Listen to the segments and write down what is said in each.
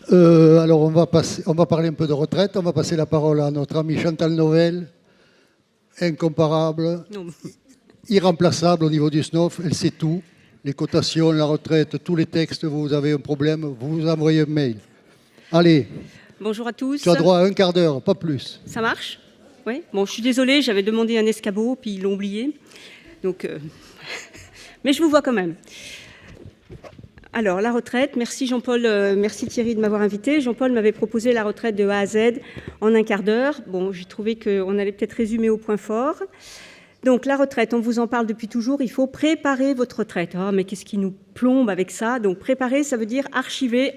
Alors, on va parler un peu de retraite. On va passer la parole à notre amie Chantal Novell, incomparable, irremplaçable au niveau du SNOF. Elle sait tout. Les cotations, la retraite, tous les textes. Vous avez un problème, vous envoyez un mail. Allez. Bonjour à tous. Tu as droit à un quart d'heure, pas plus. Ça marche? Oui. Bon, je suis désolée, j'avais demandé un escabeau, puis ils l'ont oublié. Donc, mais je vous vois quand même. Alors, la retraite, merci Jean-Paul, merci Thierry de m'avoir invité. Jean-Paul m'avait proposé la retraite de A à Z en un quart d'heure. Bon, j'ai trouvé qu'on allait peut-être résumer au point fort. Donc, la retraite, on vous en parle depuis toujours, il faut préparer votre retraite. Ah, mais qu'est-ce qui nous plombe avec ça? Donc, préparer, ça veut dire archiver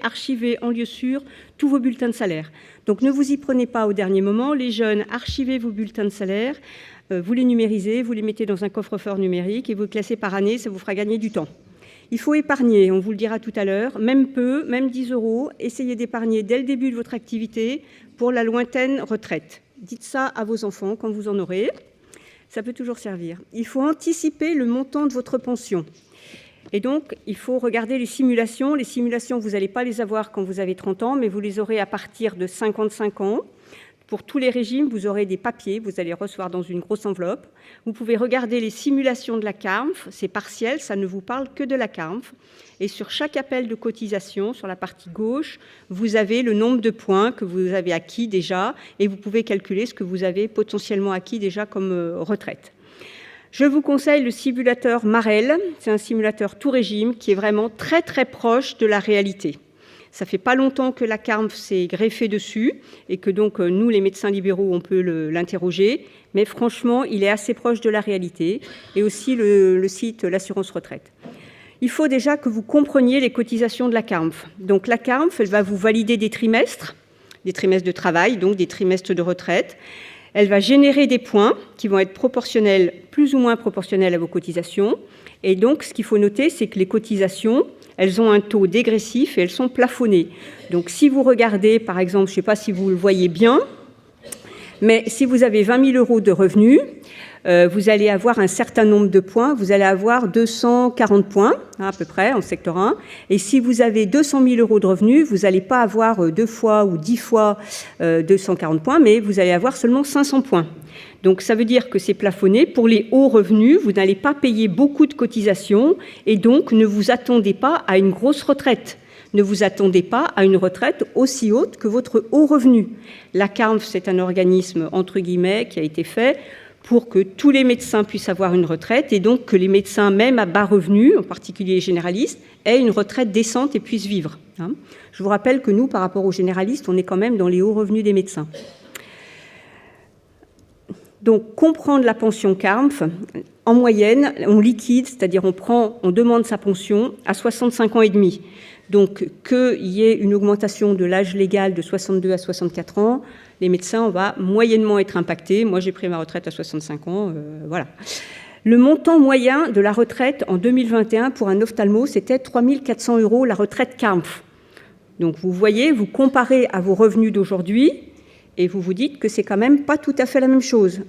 en lieu sûr tous vos bulletins de salaire. Donc, ne vous y prenez pas au dernier moment. Les jeunes, archivez vos bulletins de salaire, vous les numérisez, vous les mettez dans un coffre-fort numérique et vous les classez par année, ça vous fera gagner du temps. Il faut épargner, on vous le dira tout à l'heure, même peu, même 10 €, essayez d'épargner dès le début de votre activité pour la lointaine retraite. Dites ça à vos enfants quand vous en aurez, ça peut toujours servir. Il faut anticiper le montant de votre pension. Et donc, il faut regarder les simulations. Les simulations, vous n'allez pas les avoir quand vous avez 30 ans, mais vous les aurez à partir de 55 ans. Pour tous les régimes, vous aurez des papiers, vous allez recevoir dans une grosse enveloppe. Vous pouvez regarder les simulations de la CARMF, c'est partiel, ça ne vous parle que de la CARMF. Et sur chaque appel de cotisation, sur la partie gauche, vous avez le nombre de points que vous avez acquis déjà et vous pouvez calculer ce que vous avez potentiellement acquis déjà comme retraite. Je vous conseille le simulateur Marel, c'est un simulateur tout régime qui est vraiment très très proche de la réalité. Ça fait pas longtemps que la CARMF s'est greffée dessus et que donc nous, les médecins libéraux, on peut l'interroger. Mais franchement, il est assez proche de la réalité. Et aussi le site L'Assurance Retraite. Il faut déjà que vous compreniez les cotisations de la CARMF. Donc la CARMF, elle va vous valider des trimestres de travail, donc des trimestres de retraite. Elle va générer des points qui vont être proportionnels, plus ou moins proportionnels à vos cotisations. Et donc, ce qu'il faut noter, c'est que les cotisations, elles ont un taux dégressif et elles sont plafonnées. Donc, si vous regardez, par exemple, je ne sais pas si vous le voyez bien, mais si vous avez 20 000 € de revenus, vous allez avoir un certain nombre de points. Vous allez avoir 240 points, à peu près, en secteur 1. Et si vous avez 200 000 € de revenus, vous n'allez pas avoir 2 fois ou 10 fois 240 points, mais vous allez avoir seulement 500 points. Donc, ça veut dire que c'est plafonné. Pour les hauts revenus, vous n'allez pas payer beaucoup de cotisations et donc ne vous attendez pas à une grosse retraite. Ne vous attendez pas à une retraite aussi haute que votre haut revenu. La CARMF, c'est un organisme, entre guillemets, qui a été fait pour que tous les médecins puissent avoir une retraite et donc que les médecins, même à bas revenus, en particulier les généralistes, aient une retraite décente et puissent vivre. Je vous rappelle que nous, par rapport aux généralistes, on est quand même dans les hauts revenus des médecins. Donc, comprendre la pension CARMF, en moyenne, on liquide, c'est-à-dire on demande sa pension à 65 ans et demi. Donc, qu'il y ait une augmentation de l'âge légal de 62 à 64 ans, les médecins, on va moyennement être impactés. Moi, j'ai pris ma retraite à 65 ans, voilà. Le montant moyen de la retraite en 2021 pour un ophtalmo, c'était 3 400 € la retraite CARMF. Donc, vous voyez, vous comparez à vos revenus d'aujourd'hui et vous vous dites que c'est quand même pas tout à fait la même chose.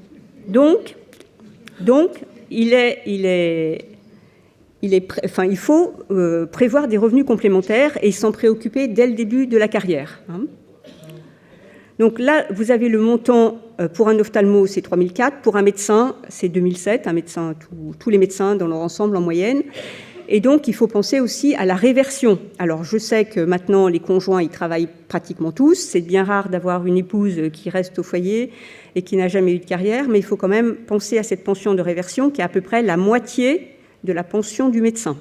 Donc il faut prévoir des revenus complémentaires et s'en préoccuper dès le début de la carrière. Donc là, vous avez le montant pour un ophtalmo, c'est 3 400, pour un médecin, c'est 2 700, un médecin, tous les médecins dans leur ensemble en moyenne. Et donc, il faut penser aussi à la réversion. Alors, je sais que maintenant, les conjoints, ils travaillent pratiquement tous. C'est bien rare d'avoir une épouse qui reste au foyer et qui n'a jamais eu de carrière, mais il faut quand même penser à cette pension de réversion qui est à peu près la moitié de la pension du médecin.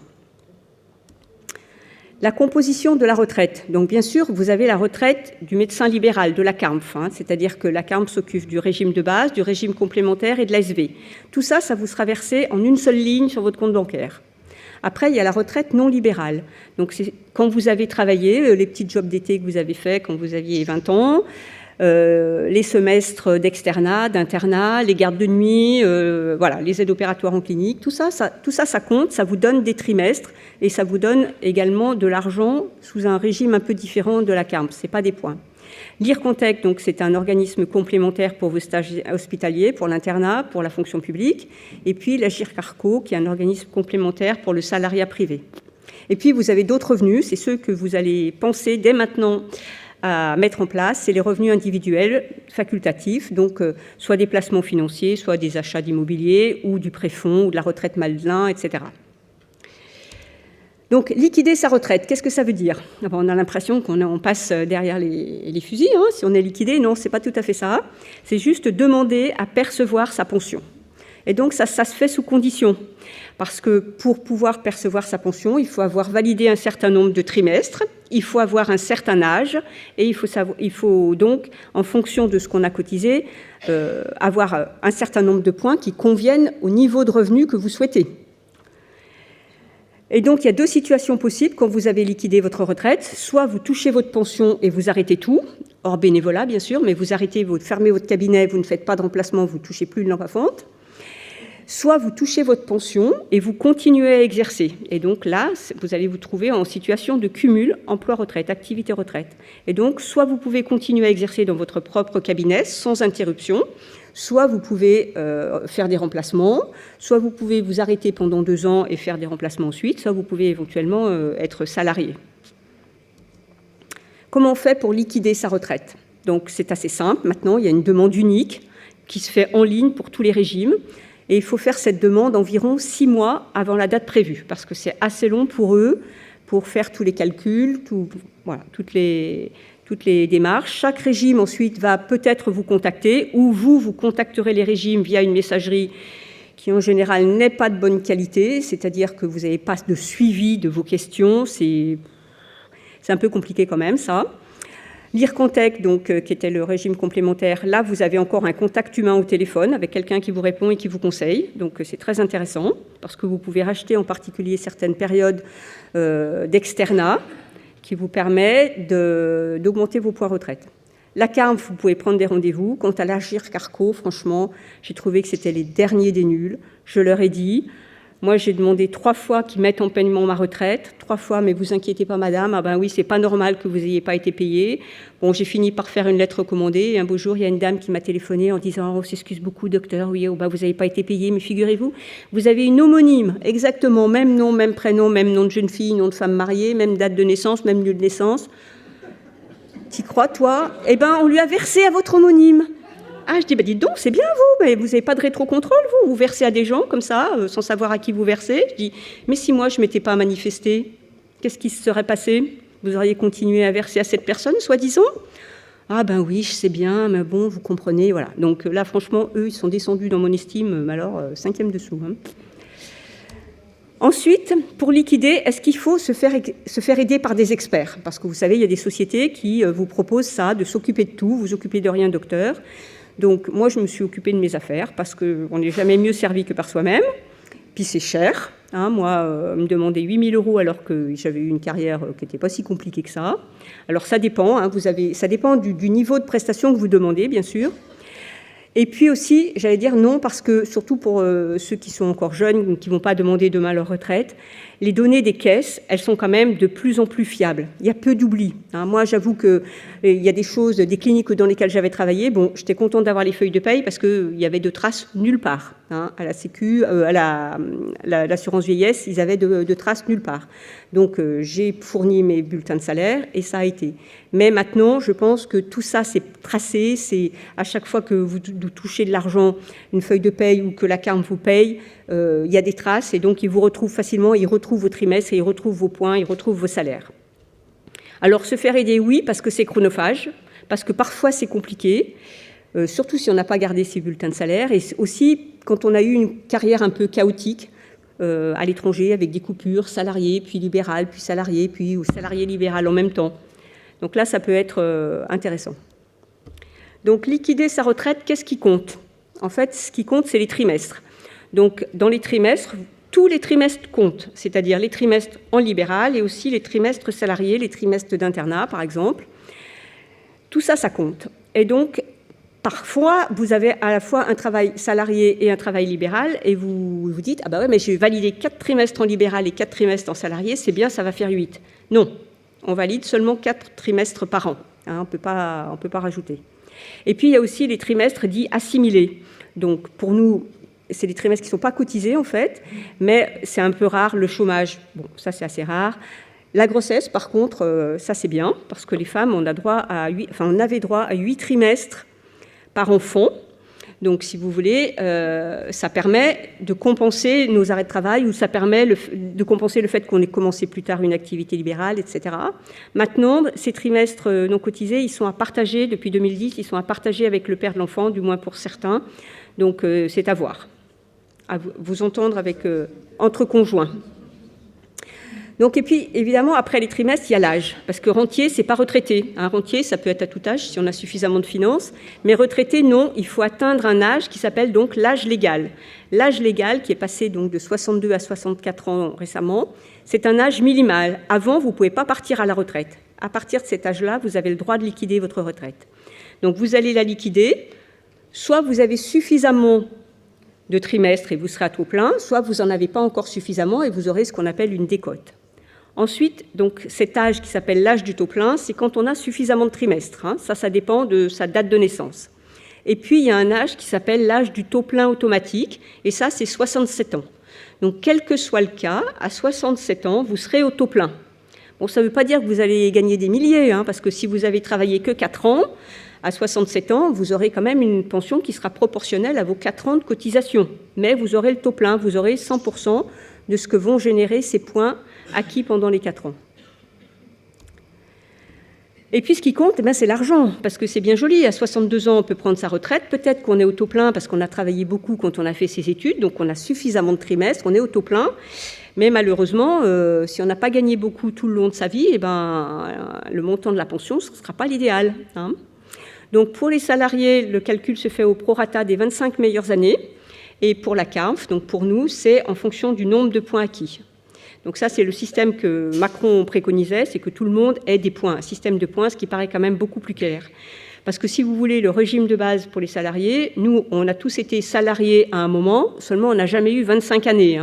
La composition de la retraite. Donc, bien sûr, vous avez la retraite du médecin libéral, de la CARMF, c'est-à-dire que la CARMF s'occupe du régime de base, du régime complémentaire et de l'ASV. Tout ça, ça vous sera versé en une seule ligne sur votre compte bancaire. Après, il y a la retraite non libérale. Donc, c'est quand vous avez travaillé, les petits jobs d'été que vous avez faits quand vous aviez 20 ans, les semestres d'externat, d'internat, les gardes de nuit, voilà, les aides opératoires en clinique, tout ça, ça compte, ça vous donne des trimestres et ça vous donne également de l'argent sous un régime un peu différent de la CARMF, ce n'est pas des points. L'IRCONTEC, donc, c'est un organisme complémentaire pour vos stages hospitaliers, pour l'internat, pour la fonction publique, et puis la GIRCARCO, qui est un organisme complémentaire pour le salariat privé. Et puis, vous avez d'autres revenus, c'est ceux que vous allez penser dès maintenant à mettre en place, c'est les revenus individuels facultatifs, donc soit des placements financiers, soit des achats d'immobilier, ou du préfonds, ou de la retraite Madelin, etc. Donc, liquider sa retraite, qu'est-ce que ça veut dire? On a l'impression qu'on passe derrière les fusils, hein, si on est liquidé. Non, c'est pas tout à fait ça. C'est juste demander à percevoir sa pension. Et donc, ça se fait sous condition. Parce que pour pouvoir percevoir sa pension, il faut avoir validé un certain nombre de trimestres, il faut avoir un certain âge, et il faut donc, en fonction de ce qu'on a cotisé, avoir un certain nombre de points qui conviennent au niveau de revenu que vous souhaitez. Et donc, il y a deux situations possibles quand vous avez liquidé votre retraite. Soit vous touchez votre pension et vous arrêtez tout, hors bénévolat bien sûr, mais vous arrêtez, vous fermez votre cabinet, vous ne faites pas de remplacement, vous ne touchez plus une lampe à fonte. Soit vous touchez votre pension et vous continuez à exercer. Et donc là, vous allez vous trouver en situation de cumul emploi-retraite, activité-retraite. Et donc, soit vous pouvez continuer à exercer dans votre propre cabinet sans interruption, soit vous pouvez faire des remplacements, soit vous pouvez vous arrêter pendant 2 ans et faire des remplacements ensuite, soit vous pouvez éventuellement être salarié. Comment on fait pour liquider sa retraite? Donc c'est assez simple. Maintenant, il y a une demande unique qui se fait en ligne pour tous les régimes. Et il faut faire cette demande environ 6 mois avant la date prévue, parce que c'est assez long pour eux, pour faire tous les calculs, toutes les démarches. Chaque régime ensuite va peut-être vous contacter, ou vous contacterez les régimes via une messagerie qui en général n'est pas de bonne qualité, c'est-à-dire que vous n'avez pas de suivi de vos questions, c'est un peu compliqué quand même ça. L'IRCONTEC, donc, qui était le régime complémentaire, là, vous avez encore un contact humain au téléphone avec quelqu'un qui vous répond et qui vous conseille. Donc, c'est très intéressant parce que vous pouvez racheter en particulier certaines périodes d'externat qui vous permet d'augmenter vos points retraite. La CARM, vous pouvez prendre des rendez-vous. Quant à l'Agirc-Arco, franchement, j'ai trouvé que c'était les derniers des nuls. Je leur ai dit... Moi, j'ai demandé 3 fois qu'ils mettent en paiement ma retraite. 3 fois, mais vous inquiétez pas, madame. Ah ben oui, c'est pas normal que vous n'ayez pas été payé. Bon, j'ai fini par faire une lettre recommandée. Et un beau jour, il y a une dame qui m'a téléphoné en disant « Oh, s'excuse beaucoup, docteur. Oui, oh, bah, vous n'avez pas été payé. Mais figurez-vous, vous avez une homonyme. Exactement, même nom, même prénom, même nom de jeune fille, nom de femme mariée, même date de naissance, même lieu de naissance. T'y crois, toi? Eh ben, on lui a versé à votre homonyme. » Ah, je dis, bah, dites donc, c'est bien vous, mais vous n'avez pas de rétrocontrôle, vous versez à des gens comme ça, sans savoir à qui vous versez. Je dis, mais si moi je ne m'étais pas manifesté, qu'est-ce qui se serait passé? Vous auriez continué à verser à cette personne, soi-disant? Ah ben oui, je sais bien, mais bon, vous comprenez, voilà. Donc là, franchement, eux, ils sont descendus dans mon estime, mais alors, 5e dessous. Hein. Ensuite, pour liquider, est-ce qu'il faut se faire aider par des experts? Parce que vous savez, il y a des sociétés qui vous proposent ça, de s'occuper de tout, vous occupez de rien, docteur. Donc, moi, je me suis occupée de mes affaires parce qu'on n'est jamais mieux servi que par soi-même. Puis, c'est cher. Hein, moi, me demander 8 000 € alors que j'avais eu une carrière qui n'était pas si compliquée que ça. Alors, ça dépend. Hein, ça dépend du niveau de prestation que vous demandez, bien sûr. Et puis aussi, j'allais dire non, parce que surtout pour ceux qui sont encore jeunes, qui ne vont pas demander demain leur retraite, les données des caisses, elles sont quand même de plus en plus fiables. Il y a peu d'oubli. Hein. Moi, j'avoue qu'il y a des choses, des cliniques dans lesquelles j'avais travaillé. Bon, j'étais contente d'avoir les feuilles de paye parce qu'il y avait de traces nulle part. Hein. À la Sécu, à l'assurance vieillesse, ils avaient de traces nulle part. Donc, j'ai fourni mes bulletins de salaire et ça a été. Mais maintenant, je pense que tout ça, c'est tracé. C'est à chaque fois que vous touchez de l'argent, une feuille de paye ou que la CARM vous paye, il y a des traces et donc ils vous retrouvent facilement, ils retrouvent vos trimestres et ils retrouvent vos points, ils retrouvent vos salaires. Alors, se faire aider, oui, parce que c'est chronophage, parce que parfois c'est compliqué, surtout si on n'a pas gardé ses bulletins de salaire et aussi quand on a eu une carrière un peu chaotique, à l'étranger avec des coupures, salarié, puis libéral, puis salarié, puis ou salarié libéral en même temps. Donc là, ça peut être intéressant. Donc, liquider sa retraite, qu'est-ce qui compte? En fait, ce qui compte, c'est les trimestres. Donc, dans les trimestres, tous les trimestres comptent, c'est-à-dire les trimestres en libéral et aussi les trimestres salariés, les trimestres d'internat, par exemple. Tout ça, ça compte. Et donc, parfois, vous avez à la fois un travail salarié et un travail libéral et vous vous dites « Ah bah ouais, mais j'ai validé 4 trimestres en libéral et 4 trimestres en salarié, c'est bien, ça va faire 8. » Non, on valide seulement 4 trimestres par an. Hein, on peut pas rajouter. Et puis, il y a aussi les trimestres dits assimilés. Donc, pour nous, c'est des trimestres qui ne sont pas cotisés en fait, mais c'est un peu rare. Le chômage, bon, ça c'est assez rare. La grossesse, par contre, ça c'est bien, parce que les femmes, on avait droit à 8 trimestres par enfant. Donc, si vous voulez, ça permet de compenser nos arrêts de travail ou ça permet de compenser le fait qu'on ait commencé plus tard une activité libérale, etc. Maintenant, ces trimestres non cotisés, ils sont à partager, depuis 2010, ils sont à partager avec le père de l'enfant, du moins pour certains. Donc, c'est à voir, à vous entendre entre conjoints. Donc, et puis, évidemment, après les trimestres, il y a l'âge. Parce que rentier, c'est pas retraité. Un rentier, ça peut être à tout âge, si on a suffisamment de finances. Mais retraité, non, il faut atteindre un âge qui s'appelle donc l'âge légal. L'âge légal, qui est passé donc de 62 à 64 ans récemment, c'est un âge minimal. Avant, vous ne pouvez pas partir à la retraite. À partir de cet âge-là, vous avez le droit de liquider votre retraite. Donc, vous allez la liquider. Soit vous avez suffisamment de trimestres et vous serez à taux plein, soit vous n'en avez pas encore suffisamment et vous aurez ce qu'on appelle une décote. Ensuite, donc, cet âge qui s'appelle l'âge du taux plein, c'est quand on a suffisamment de trimestres. Ça dépend de sa date de naissance. Et puis, il y a un âge qui s'appelle l'âge du taux plein automatique, et ça, c'est 67 ans. Donc, quel que soit le cas, à 67 ans, vous serez au taux plein. Bon, ça ne veut pas dire que vous allez gagner des milliers, parce que si vous avez travaillé que 4 ans, à 67 ans, vous aurez quand même une pension qui sera proportionnelle à vos 4 ans de cotisation. Mais vous aurez le taux plein, vous aurez 100% de ce que vont générer ces points acquis pendant les 4 ans. Et puis ce qui compte, c'est l'argent, parce que c'est bien joli, à 62 ans on peut prendre sa retraite, peut-être qu'on est au taux plein parce qu'on a travaillé beaucoup quand on a fait ses études, donc on a suffisamment de trimestres, on est au taux plein, mais malheureusement, si on n'a pas gagné beaucoup tout le long de sa vie, le montant de la pension ne sera pas l'idéal. Donc pour les salariés, le calcul se fait au prorata des 25 meilleures années, et pour la CARF, donc pour nous, c'est en fonction du nombre de points acquis. Donc ça, c'est le système que Macron préconisait, c'est que tout le monde ait des points, un système de points, ce qui paraît quand même beaucoup plus clair. Parce que si vous voulez, le régime de base pour les salariés, nous, on a tous été salariés à un moment, seulement on n'a jamais eu 25 années.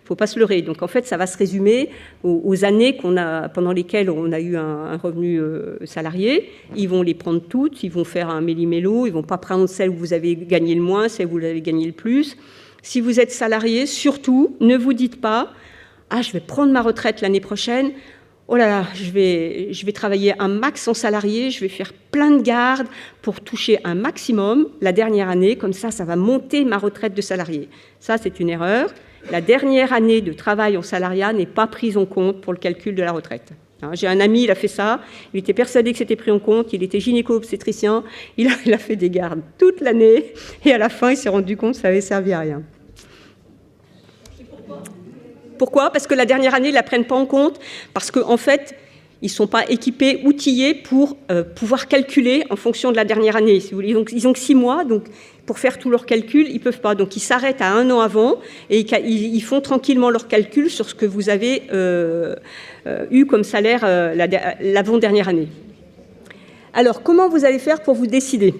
Faut pas se leurrer. Donc en fait, ça va se résumer aux années pendant lesquelles on a eu un revenu salarié. Ils vont les prendre toutes, ils vont faire un méli-mélo, ils vont pas prendre celle où vous avez gagné le moins, celle où vous avez gagné le plus. Si vous êtes salarié, surtout, ne vous dites pas « Ah, je vais prendre ma retraite l'année prochaine. Oh là là, je vais travailler un max en salarié, je vais faire plein de gardes pour toucher un maximum la dernière année. Comme ça, ça va monter ma retraite de salarié. » Ça, c'est une erreur. La dernière année de travail en salariat n'est pas prise en compte pour le calcul de la retraite. J'ai un ami, il a fait ça, il était persuadé que c'était pris en compte, il était gynéco-obstétricien, il a fait des gardes toute l'année, et à la fin, il s'est rendu compte que ça n'avait servi à rien. Pourquoi ? Parce que la dernière année, ils ne la prennent pas en compte, parce qu'en fait, ils ne sont pas équipés, outillés pour pouvoir calculer en fonction de la dernière année. Si vous voulez. Donc, ils ont que 6 mois, donc pour faire tous leurs calculs, ils ne peuvent pas. Donc, ils s'arrêtent à 1 an avant et ils font tranquillement leurs calculs sur ce que vous avez eu comme salaire l'avant-dernière année. Alors, comment vous allez faire pour vous décider ?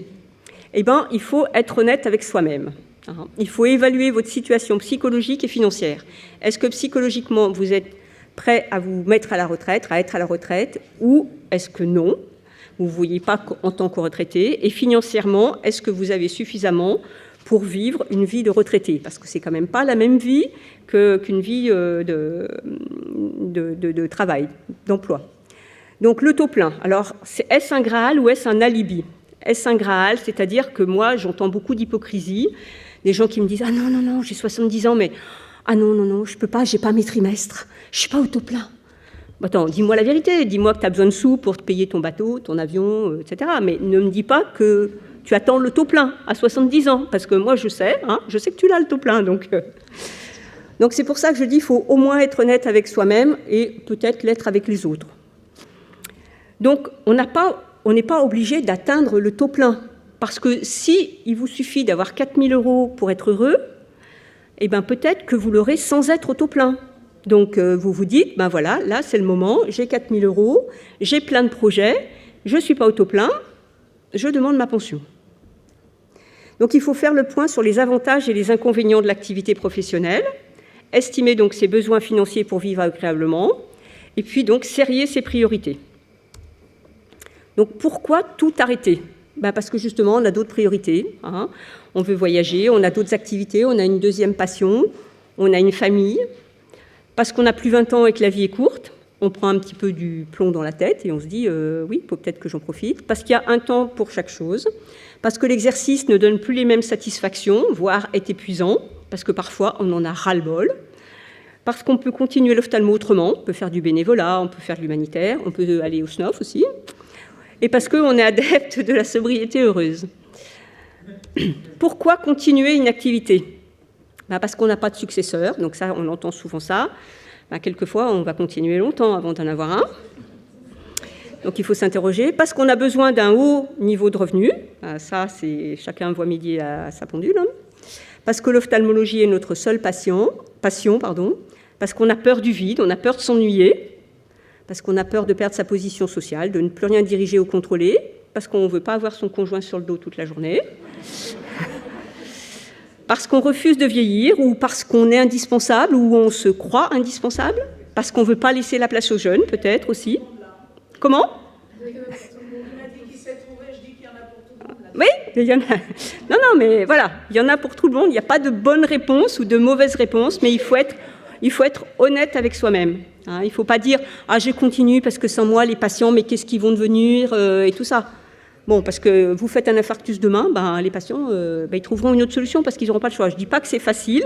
Eh bien, il faut être honnête avec soi-même. Il faut évaluer votre situation psychologique et financière. Est-ce que psychologiquement, vous êtes prêt à vous mettre à la retraite, à être à la retraite, ou est-ce que non ? Vous ne vous voyez pas en tant que retraité. Et financièrement, est-ce que vous avez suffisamment pour vivre une vie de retraité ? Parce que c'est quand même pas la même vie qu'une vie de travail, d'emploi. Donc le taux plein. Alors, est-ce un Graal ou est-ce un alibi ? Est-ce un Graal ? C'est-à-dire que moi, j'entends beaucoup d'hypocrisie. Des gens qui me disent « Ah non, non, non, j'ai 70 ans, mais ah non, non, non, je peux pas, j'ai pas mes trimestres, je suis pas au taux plein. » Attends, dis-moi la vérité, dis-moi que tu as besoin de sous pour te payer ton bateau, ton avion, etc. Mais ne me dis pas que tu attends le taux plein à 70 ans, parce que moi, je sais que tu l'as le taux plein. Donc c'est pour ça que je dis qu'il faut au moins être honnête avec soi-même et peut-être l'être avec les autres. Donc, on n'est pas obligé d'atteindre le taux plein. Parce que si il vous suffit d'avoir 4 000 € pour être heureux, eh bien peut-être que vous l'aurez sans être au taux plein. Donc vous vous dites, voilà, là c'est le moment, j'ai 4 000 €, j'ai plein de projets, je ne suis pas au taux plein, je demande ma pension. Donc il faut faire le point sur les avantages et les inconvénients de l'activité professionnelle, estimer donc ses besoins financiers pour vivre agréablement, et puis donc serrer ses priorités. Donc pourquoi tout arrêter ? Parce que justement, on a d'autres priorités. Hein. On veut voyager, on a d'autres activités, on a une deuxième passion, on a une famille. Parce qu'on n'a plus 20 ans et que la vie est courte, on prend un petit peu du plomb dans la tête et on se dit oui, il faut peut-être que j'en profite. Parce qu'il y a un temps pour chaque chose. Parce que l'exercice ne donne plus les mêmes satisfactions, voire est épuisant. Parce que parfois, on en a ras-le-bol. Parce qu'on peut continuer l'ophtalmo autrement. On peut faire du bénévolat, on peut faire de l'humanitaire, on peut aller au SNOF aussi. Et parce qu'on est adepte de la sobriété heureuse. Pourquoi continuer une activité ? Parce qu'on n'a pas de successeur, donc ça, on entend souvent ça. Quelquefois, on va continuer longtemps avant d'en avoir un. Donc il faut s'interroger. Parce qu'on a besoin d'un haut niveau de revenu. Ça, c'est chacun voit midi à sa pendule. Hein. Parce que l'ophtalmologie est notre seule passion. Parce qu'on a peur du vide, on a peur de s'ennuyer. Parce qu'on a peur de perdre sa position sociale, de ne plus rien diriger ou contrôler, parce qu'on ne veut pas avoir son conjoint sur le dos toute la journée, parce qu'on refuse de vieillir, ou parce qu'on est indispensable, ou on se croit indispensable, parce qu'on ne veut pas laisser la place aux jeunes, peut-être aussi. Comment ? Oui, il y en a. Non, mais voilà, il y en a pour tout le monde. Il n'y a pas de bonne réponse ou de mauvaise réponse, mais il faut être honnête avec soi-même. Hein, il ne faut pas dire « Ah, je continue parce que sans moi, les patients, mais qu'est-ce qu'ils vont devenir ?» et tout ça. Bon, parce que vous faites un infarctus demain, les patients, ils trouveront une autre solution parce qu'ils n'auront pas le choix. Je ne dis pas que c'est facile,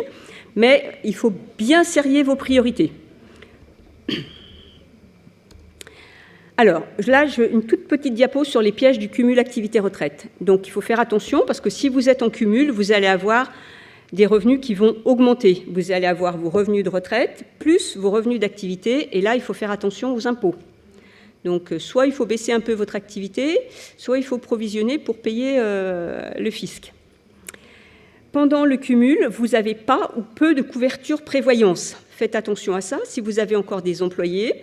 mais il faut bien serrer vos priorités. Alors, là, une toute petite diapo sur les pièges du cumul activité-retraite. Donc, il faut faire attention parce que si vous êtes en cumul, vous allez avoir des revenus qui vont augmenter. Vous allez avoir vos revenus de retraite plus vos revenus d'activité. Et là, il faut faire attention aux impôts. Donc, soit il faut baisser un peu votre activité, soit il faut provisionner pour payer le fisc. Pendant le cumul, vous n'avez pas ou peu de couverture prévoyance. Faites attention à ça. Si vous avez encore des employés,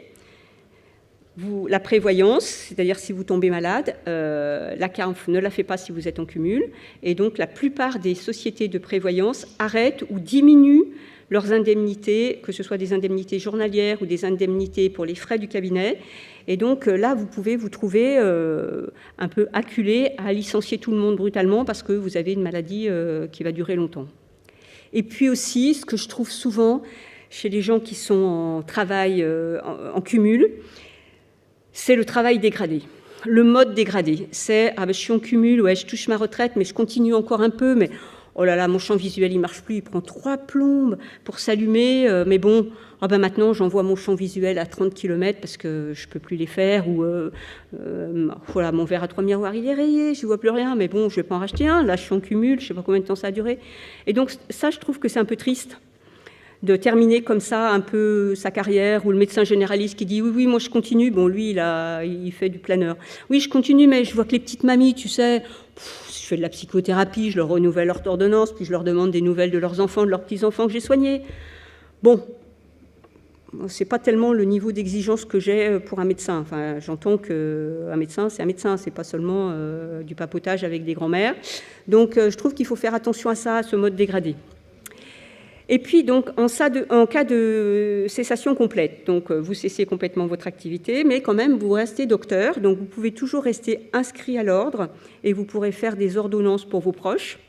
la prévoyance, c'est-à-dire si vous tombez malade, la CARF ne la fait pas si vous êtes en cumul. Et donc, la plupart des sociétés de prévoyance arrêtent ou diminuent leurs indemnités, que ce soit des indemnités journalières ou des indemnités pour les frais du cabinet. Et donc, là, vous pouvez vous trouver un peu acculé à licencier tout le monde brutalement parce que vous avez une maladie qui va durer longtemps. Et puis aussi, ce que je trouve souvent chez les gens qui sont en travail en cumul, c'est le travail dégradé, le mode dégradé. C'est « Ah ben, je suis en cumul, ouais, je touche ma retraite, mais je continue encore un peu, mais oh là là, mon champ visuel, il ne marche plus, il prend 3 plombes pour s'allumer, mais bon, ah ben maintenant, j'envoie mon champ visuel à 30 km parce que je ne peux plus les faire, ou voilà, mon verre à 3 miroirs, il est rayé, je ne vois plus rien, mais bon, je ne vais pas en racheter un, là, je suis en cumul, je ne sais pas combien de temps ça a duré. » Et donc, ça, je trouve que c'est un peu triste de terminer comme ça un peu sa carrière, ou le médecin généraliste qui dit « Oui, moi je continue ». Bon, lui, il fait du planeur. « Oui, je continue, mais je vois que les petites mamies, tu sais, je fais de la psychothérapie, je leur renouvelle leur ordonnance, puis je leur demande des nouvelles de leurs enfants, de leurs petits-enfants que j'ai soignés. » Bon, c'est pas tellement le niveau d'exigence que j'ai pour un médecin. Enfin, j'entends qu'un médecin, c'est pas seulement du papotage avec des grands-mères. Donc, je trouve qu'il faut faire attention à ça, à ce mode dégradé. Et puis, donc, en cas de cessation complète, donc vous cessez complètement votre activité, mais quand même, vous restez docteur, donc vous pouvez toujours rester inscrit à l'ordre et vous pourrez faire des ordonnances pour vos proches.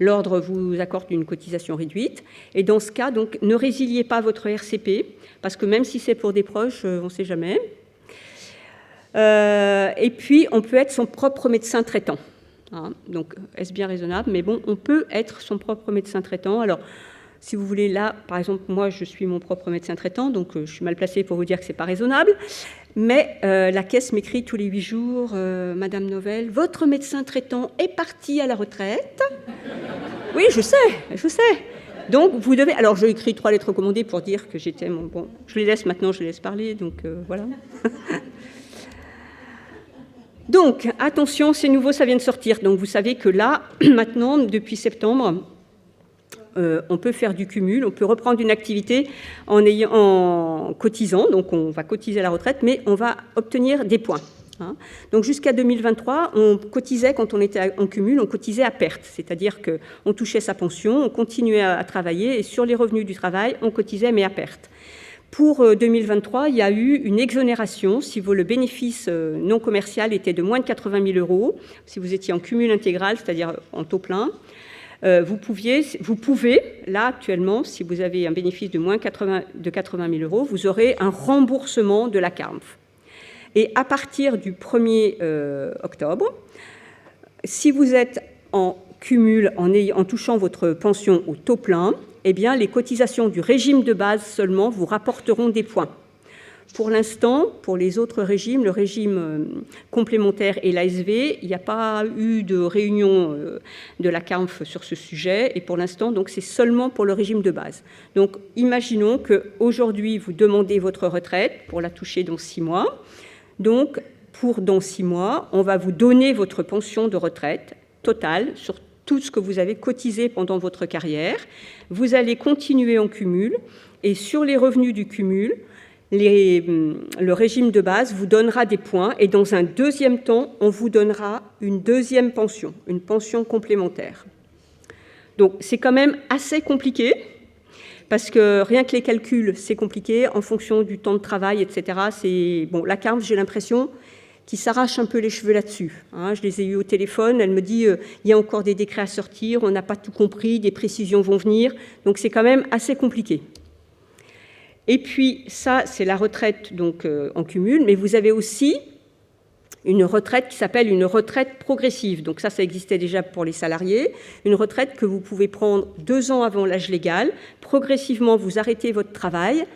L'ordre vous accorde une cotisation réduite. Et dans ce cas, donc, ne résiliez pas votre RCP, parce que même si c'est pour des proches, on ne sait jamais. Et puis, on peut être son propre médecin traitant. Hein, donc, est-ce bien raisonnable ? Mais bon, on peut être son propre médecin traitant. Alors, si vous voulez, là, par exemple, moi, je suis mon propre médecin traitant, donc je suis mal placée pour vous dire que ce n'est pas raisonnable. Mais la caisse m'écrit tous les 8 jours, Madame Novelle, votre médecin traitant est parti à la retraite. Oui, je sais. Donc, vous devez... Alors, j'ai écrit 3 lettres recommandées pour dire que j'étais mon... Bon, je les laisse maintenant, je les laisse parler, donc voilà. Donc, attention, c'est nouveau, ça vient de sortir. Donc, vous savez que là, maintenant, depuis septembre, on peut faire du cumul, on peut reprendre une activité en cotisant. Donc, on va cotiser à la retraite, mais on va obtenir des points. Hein. Donc, jusqu'à 2023, on cotisait, quand on était en cumul, on cotisait à perte. C'est-à-dire qu'on touchait sa pension, on continuait à travailler, et sur les revenus du travail, on cotisait, mais à perte. Pour 2023, il y a eu une exonération si le bénéfice non commercial était de moins de 80 000 €, si vous étiez en cumul intégral, c'est-à-dire en taux plein. Vous pouvez, là actuellement, si vous avez un bénéfice de moins de 80 000 €, vous aurez un remboursement de la CARMF. Et à partir du 1er octobre, si vous êtes en cumul, en touchant votre pension au taux plein, eh bien, les cotisations du régime de base seulement vous rapporteront des points. Pour l'instant, pour les autres régimes, le régime complémentaire et l'ASV, il n'y a pas eu de réunion de la CARMF sur ce sujet, et pour l'instant, donc, c'est seulement pour le régime de base. Donc, imaginons qu'aujourd'hui, vous demandez votre retraite pour la toucher dans 6 mois. Donc, pour dans 6 mois, on va vous donner votre pension de retraite totale sur tout ce que vous avez cotisé pendant votre carrière. Vous allez continuer en cumul, et sur les revenus du cumul, le régime de base vous donnera des points, et dans un deuxième temps, on vous donnera une deuxième pension, une pension complémentaire. Donc, c'est quand même assez compliqué, parce que rien que les calculs, c'est compliqué, en fonction du temps de travail, etc. La CARMF, j'ai l'impression qui s'arrache un peu les cheveux là-dessus. Je les ai eus au téléphone, elle me dit il y a encore des décrets à sortir, on n'a pas tout compris, des précisions vont venir, donc c'est quand même assez compliqué. Et puis ça, c'est la retraite donc en cumul, mais vous avez aussi une retraite qui s'appelle une retraite progressive. Donc ça existait déjà pour les salariés, une retraite que vous pouvez prendre 2 ans avant l'âge légal, progressivement vous arrêtez votre travail.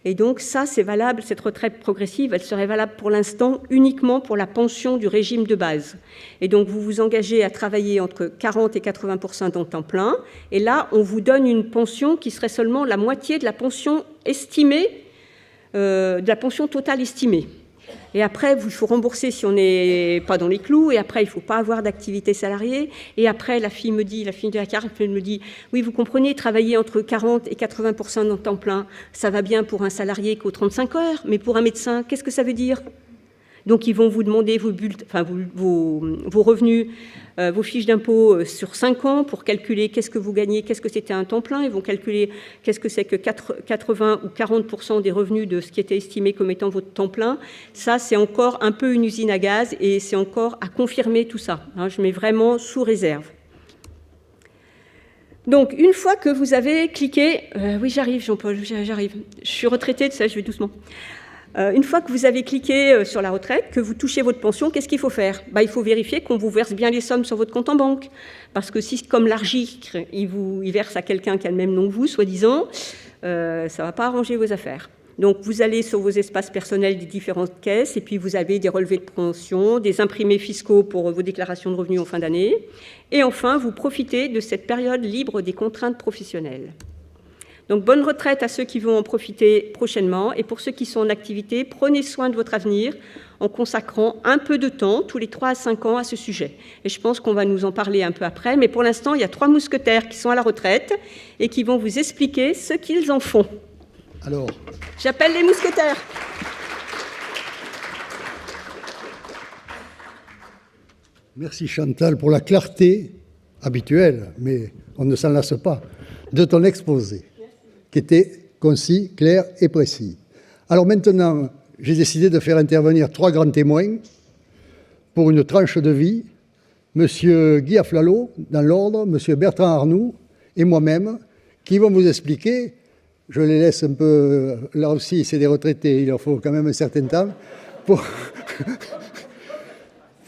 Et donc ça, c'est valable, cette retraite progressive, elle serait valable pour l'instant uniquement pour la pension du régime de base. Et donc vous vous engagez à travailler entre 40 et 80% en temps plein, et là, on vous donne une pension qui serait seulement la moitié de la pension estimée, de la pension totale estimée. Et après, il faut rembourser si on n'est pas dans les clous, et après, il ne faut pas avoir d'activité salariée. Et après, la fille de la CARMF me dit « Oui, vous comprenez, travailler entre 40 et 80% en temps plein, ça va bien pour un salarié qu'aux 35 heures, mais pour un médecin, qu'est-ce que ça veut dire ?» Donc, ils vont vous demander vos revenus, vos fiches d'impôt sur 5 ans pour calculer qu'est-ce que vous gagnez, qu'est-ce que c'était un temps plein. Ils vont calculer qu'est-ce que c'est que 80 ou 40% des revenus de ce qui était estimé comme étant votre temps plein. Ça, c'est encore un peu une usine à gaz et c'est encore à confirmer tout ça. Je mets vraiment sous réserve. Donc, une fois que vous avez cliqué... oui, j'arrive, Jean-Paul, j'arrive. Je suis retraitée de ça, je vais doucement. Une fois que vous avez cliqué sur la retraite, que vous touchez votre pension, qu'est-ce qu'il faut faire ? Il faut vérifier qu'on vous verse bien les sommes sur votre compte en banque. Parce que si, comme l'ARGIC, il verse à quelqu'un qui a le même nom que vous, soi-disant, ça ne va pas arranger vos affaires. Donc, vous allez sur vos espaces personnels des différentes caisses, et puis vous avez des relevés de pension, des imprimés fiscaux pour vos déclarations de revenus en fin d'année. Et enfin, vous profitez de cette période libre des contraintes professionnelles. Donc, bonne retraite à ceux qui vont en profiter prochainement. Et pour ceux qui sont en activité, prenez soin de votre avenir en consacrant un peu de temps, tous les 3 à 5 ans, à ce sujet. Et je pense qu'on va nous en parler un peu après. Mais pour l'instant, il y a 3 mousquetaires qui sont à la retraite et qui vont vous expliquer ce qu'ils en font. Alors, j'appelle les mousquetaires. Merci Chantal pour la clarté habituelle, mais on ne s'en lasse pas, de ton exposé, qui était concis, clair et précis. Alors maintenant, j'ai décidé de faire intervenir 3 grands témoins pour une tranche de vie, M. Guy Aflalo, dans l'ordre, M. Bertrand Arnoux et moi-même, qui vont vous expliquer, je les laisse un peu, là aussi c'est des retraités, il leur faut quand même un certain temps,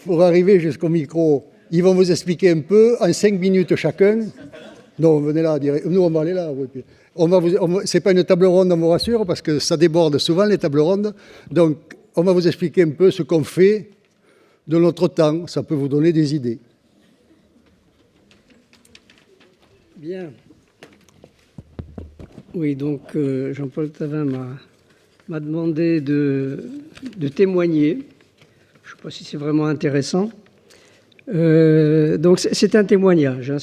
pour arriver jusqu'au micro. Ils vont vous expliquer un peu, en 5 minutes chacun. Non, venez là, nous on va aller là. C'est pas une table ronde, on vous rassure, parce que ça déborde souvent les tables rondes. Donc, on va vous expliquer un peu ce qu'on fait de notre temps. Ça peut vous donner des idées. Bien. Oui, donc Jean-Paul Tavin m'a demandé de témoigner. Je ne sais pas si c'est vraiment intéressant. Donc, c'est un témoignage, hein,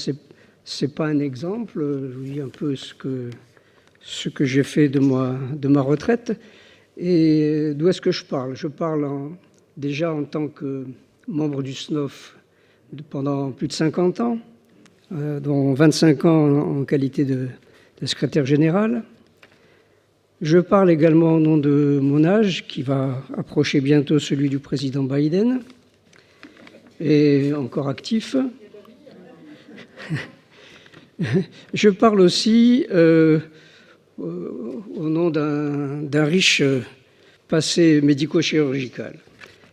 c'est pas un exemple. Je vous dis un peu ce que j'ai fait de ma retraite. Et d'où est-ce que je parle ? Je parle déjà en tant que membre du SNOF pendant plus de 50 ans, dont 25 ans en qualité de secrétaire général. Je parle également au nom de mon âge, qui va approcher bientôt celui du président Biden, et encore actif. Je parle aussi au nom d'un riche passé médico-chirurgical.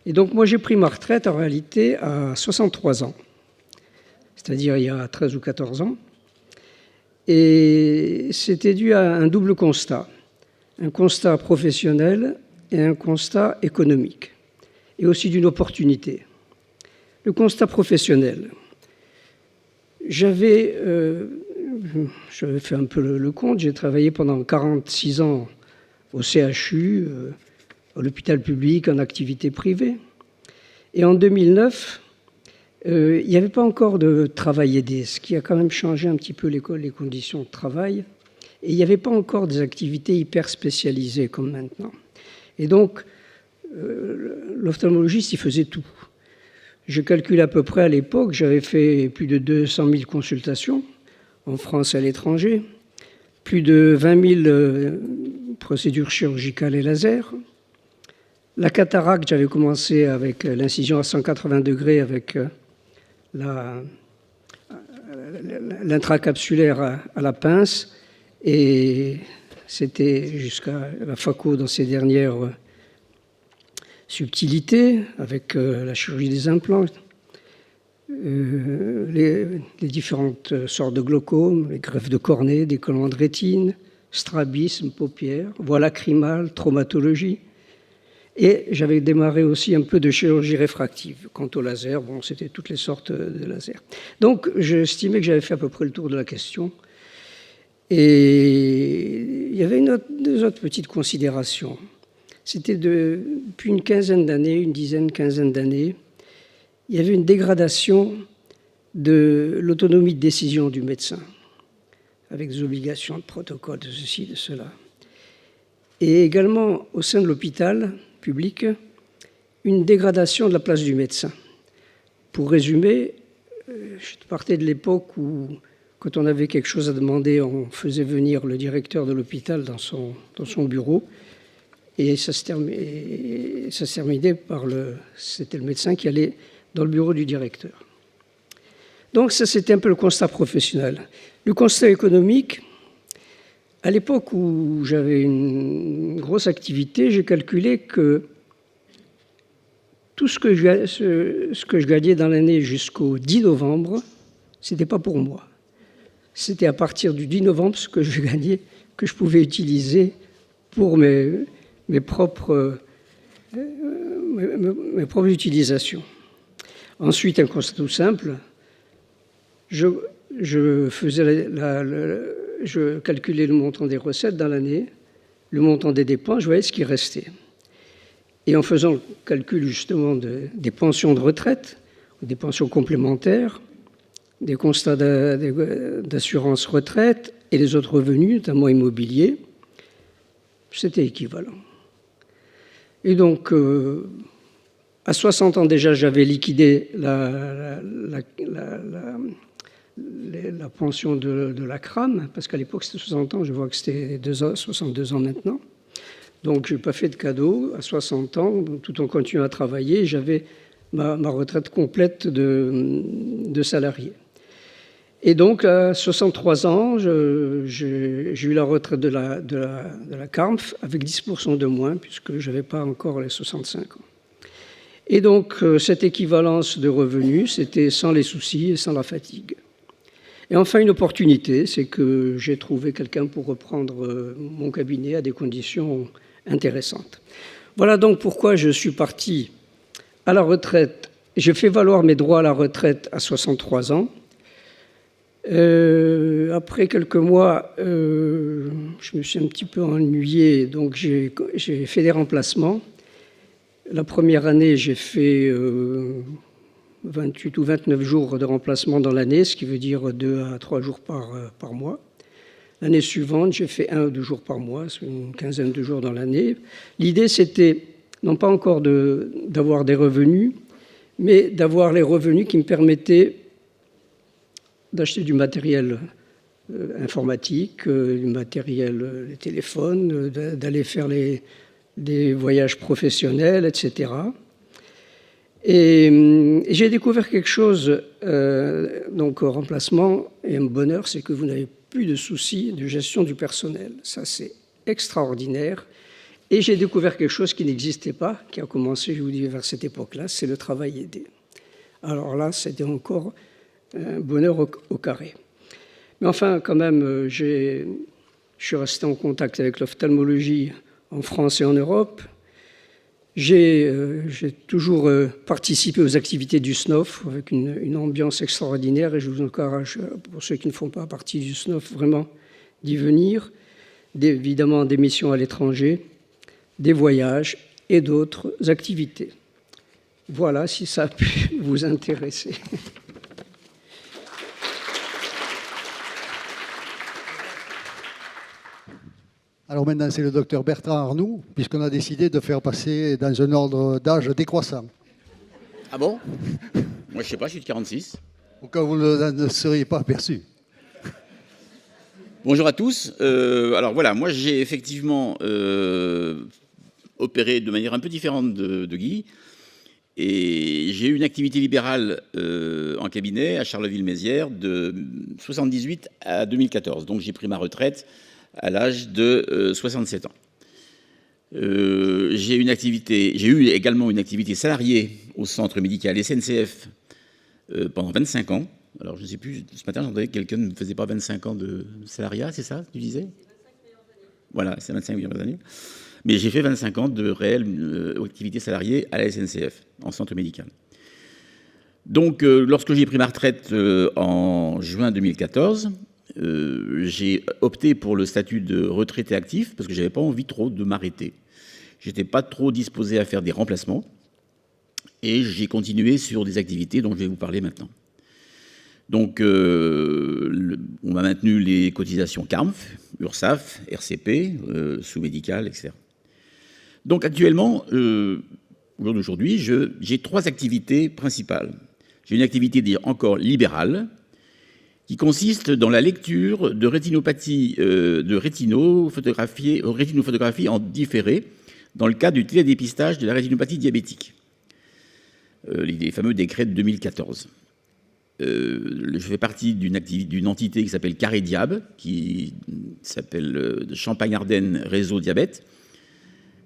Et donc moi j'ai pris ma retraite en réalité à 63 ans, c'est-à-dire il y a 13 ou 14 ans. Et c'était dû à un double constat, un constat professionnel et un constat économique, et aussi d'une opportunité. Le constat professionnel. J'avais fait un peu le compte, j'ai travaillé pendant 46 ans au CHU, à l'hôpital public, en activité privée. Et en 2009, il n'y avait pas encore de travail aidé, ce qui a quand même changé un petit peu les conditions de travail. Et il n'y avait pas encore des activités hyper spécialisées comme maintenant. Et donc, l'ophtalmologiste, il faisait tout. Je calcule à peu près à l'époque, j'avais fait plus de 200 000 consultations en France et à l'étranger, plus de 20 000 procédures chirurgicales et laser. La cataracte, j'avais commencé avec l'incision à 180 degrés avec l'intracapsulaire à la pince, et c'était jusqu'à la phaco dans ses dernières subtilités, avec la chirurgie des implants, les différentes sortes de glaucome, les greffes de cornée, des collants de rétine, strabisme, paupières, voie lacrymale, traumatologie. Et j'avais démarré aussi un peu de chirurgie réfractive. Quant au laser, bon, c'était toutes les sortes de lasers. Donc, j'estimais que j'avais fait à peu près le tour de la question. Et il y avait deux autres petites considérations. C'était depuis une quinzaine d'années, quinzaine d'années, il y avait une dégradation de l'autonomie de décision du médecin, avec des obligations de protocole, de ceci, de cela. Et également, au sein de l'hôpital public, une dégradation de la place du médecin. Pour résumer, je partais de l'époque où, quand on avait quelque chose à demander, on faisait venir le directeur de l'hôpital dans son bureau, et ça se terminait par c'était le médecin qui allait dans le bureau du directeur. Donc ça, c'était un peu le constat professionnel. Le constat économique, à l'époque où j'avais une grosse activité, j'ai calculé que tout ce que je gagnais dans l'année jusqu'au 10 novembre, ce n'était pas pour moi. C'était à partir du 10 novembre ce que je gagnais, que je pouvais utiliser pour mes propres utilisations. Ensuite, un constat tout simple, je calculais le montant des recettes dans l'année, le montant des dépenses, je voyais ce qui restait. Et en faisant le calcul justement des pensions de retraite, des pensions complémentaires, des constats d'assurance retraite et les autres revenus, notamment immobiliers, c'était équivalent. Et donc, à 60 ans déjà, j'avais liquidé la pension de la CRAM, parce qu'à l'époque c'était 60 ans, je vois que c'était 62 ans maintenant. Donc je n'ai pas fait de cadeau. À 60 ans, tout en continuant à travailler, j'avais ma retraite complète de salarié. Et donc à 63 ans, j'ai eu la retraite de la CARMF avec 10% de moins, puisque je n'avais pas encore les 65 ans. Et donc cette équivalence de revenus, c'était sans les soucis et sans la fatigue. Et enfin, une opportunité, c'est que j'ai trouvé quelqu'un pour reprendre mon cabinet à des conditions intéressantes. Voilà donc pourquoi je suis parti à la retraite. J'ai fait valoir mes droits à la retraite à 63 ans. Après quelques mois, je me suis un petit peu ennuyé, donc j'ai fait des remplacements. La première année, j'ai fait 28 ou 29 jours de remplacement dans l'année, ce qui veut dire 2 à 3 jours par mois. L'année suivante, j'ai fait 1 ou 2 jours par mois, une quinzaine de jours dans l'année. L'idée, c'était non pas encore d'avoir des revenus, mais d'avoir les revenus qui me permettaient d'acheter du matériel informatique, du matériel, les téléphones, d'aller faire des voyages professionnels, etc. Et j'ai découvert quelque chose, donc au remplacement, et un bonheur, c'est que vous n'avez plus de soucis de gestion du personnel. Ça, c'est extraordinaire. Et j'ai découvert quelque chose qui n'existait pas, qui a commencé, je vous dis, vers cette époque-là, c'est le travail aidé. Alors là, c'était encore un bonheur au carré. Mais enfin, quand même, je suis resté en contact avec l'ophtalmologie en France et en Europe. J'ai toujours participé aux activités du SNOF avec une ambiance extraordinaire, et je vous encourage, pour ceux qui ne font pas partie du SNOF, vraiment d'y venir. Évidemment, des missions à l'étranger, des voyages et d'autres activités. Voilà, si ça a pu vous intéresser. Alors maintenant, c'est le docteur Bertrand Arnoux, puisqu'on a décidé de faire passer dans un ordre d'âge décroissant. Ah bon? Moi, je sais pas, je suis de 46. Au cas où vous ne seriez pas aperçu. Bonjour à tous. Alors voilà, moi, j'ai effectivement opéré de manière un peu différente de Guy. Et j'ai eu une activité libérale en cabinet à Charleville-Mézières de 1978 à 2014. Donc, j'ai pris ma retraite à l'âge de 67 ans. J'ai eu également une activité salariée au centre médical SNCF pendant 25 ans. Alors, je ne sais plus, ce matin, j'entendais que quelqu'un ne faisait pas 25 ans de salariat, c'est ça, tu disais? 25 meilleures années. Voilà, c'est 25 meilleures années. Mais j'ai fait 25 ans de réelle activité salariée à la SNCF, en centre médical. Donc, lorsque j'ai pris ma retraite en juin 2014, j'ai opté pour le statut de retraité actif parce que je n'avais pas envie trop de m'arrêter. Je n'étais pas trop disposé à faire des remplacements et j'ai continué sur des activités dont je vais vous parler maintenant. Donc, on m'a maintenu les cotisations CARMF, URSSAF, RCP, sous-médical, etc. Donc, actuellement, au jour d'aujourd'hui, j'ai 3 activités principales. J'ai une activité encore libérale, qui consiste dans la lecture de rétinopathie, de rétinophotographie en différé, dans le cadre du télédépistage de la rétinopathie diabétique, les fameux décrets de 2014. Je fais partie d'une entité qui s'appelle Carré Diab, qui s'appelle Champagne-Ardenne Réseau Diabète,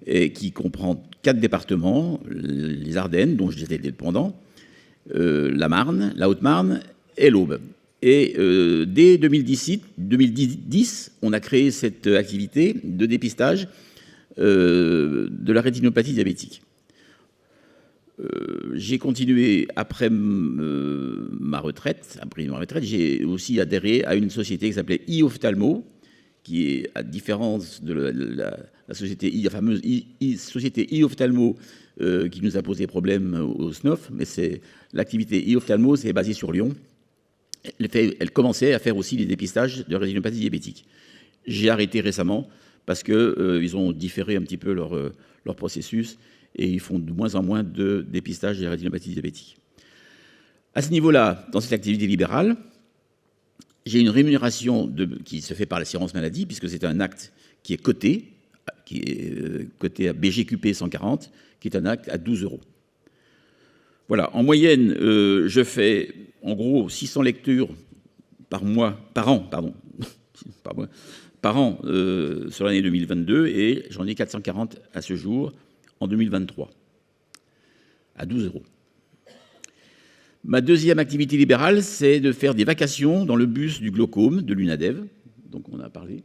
et qui comprend 4 départements, les Ardennes, dont j'étais dépendant, la Marne, la Haute-Marne et l'Aube. Et dès 2010, on a créé cette activité de dépistage de la rétinopathie diabétique. J'ai continué après ma retraite, j'ai aussi adhéré à une société qui s'appelait e-Ophtalmo, qui est, à différence de la société, la fameuse société e-Ophtalmo qui nous a posé problème au SNOF, mais l'activité e-Ophtalmo, c'est basée sur Lyon. Elle commençait à faire aussi des dépistages de rétinopathie diabétique. J'ai arrêté récemment parce qu'ils ont différé un petit peu leur processus et ils font de moins en moins de dépistage de la rétinopathie diabétique. À ce niveau-là, dans cette activité libérale, j'ai une rémunération qui se fait par l'assurance maladie, puisque c'est un acte qui est coté à BGQP 140, qui est un acte à 12 €. Voilà, en moyenne, je fais en gros 600 lectures par an sur l'année 2022, et j'en ai 440 à ce jour en 2023, à 12 €. Ma deuxième activité libérale, c'est de faire des vacations dans le bus du glaucome de l'UNADEV, donc on a parlé,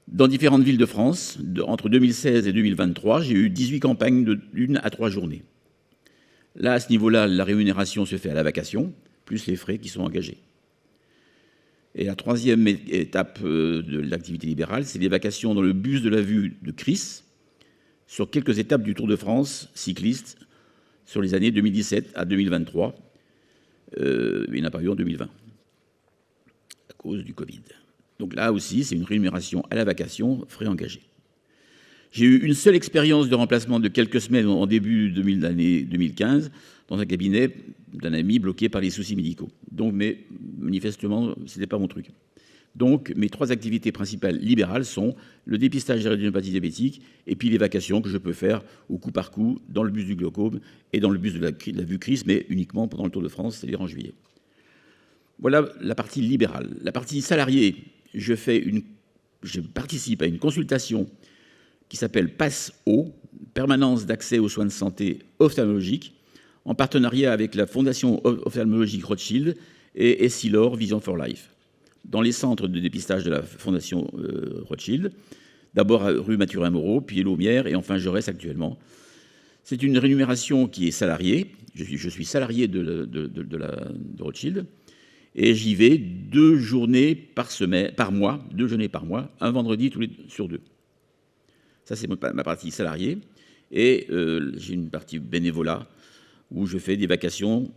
dans différentes villes de France. Entre 2016 et 2023, j'ai eu 18 campagnes de 1 à 3 journées. Là, à ce niveau-là, la rémunération se fait à la vacation, plus les frais qui sont engagés. Et la troisième étape de l'activité libérale, c'est les vacations dans le bus de la vue de Chris, sur quelques étapes du Tour de France cycliste, sur les années 2017 à 2023. Il n'y en a pas eu en 2020, à cause du Covid. Donc là aussi, c'est une rémunération à la vacation, frais engagés. J'ai eu une seule expérience de remplacement de quelques semaines en début de l'année 2015 dans un cabinet d'un ami bloqué par les soucis médicaux. Donc, mais manifestement, ce n'était pas mon truc. Donc, mes 3 activités principales libérales sont le dépistage de la rétinopathie diabétique et puis les vacations que je peux faire au coup par coup dans le bus du glaucome et dans le bus de la vue Christ, mais uniquement pendant le Tour de France, c'est-à-dire en juillet. Voilà la partie libérale. La partie salariée, je participe à une consultation qui s'appelle PASSO, Permanence d'accès aux soins de santé ophtalmologiques, en partenariat avec la Fondation ophtalmologique Rothschild et Essilor Vision for Life, dans les centres de dépistage de la Fondation Rothschild, d'abord rue Mathurin-Moreau, puis Laumière, et enfin Jaurès actuellement. C'est une rémunération qui est salariée. Je suis salarié de Rothschild, et j'y vais 2 journées par mois, un vendredi sur 2. Ça, c'est ma partie salariée. Et j'ai une partie bénévolat où je fais des vacations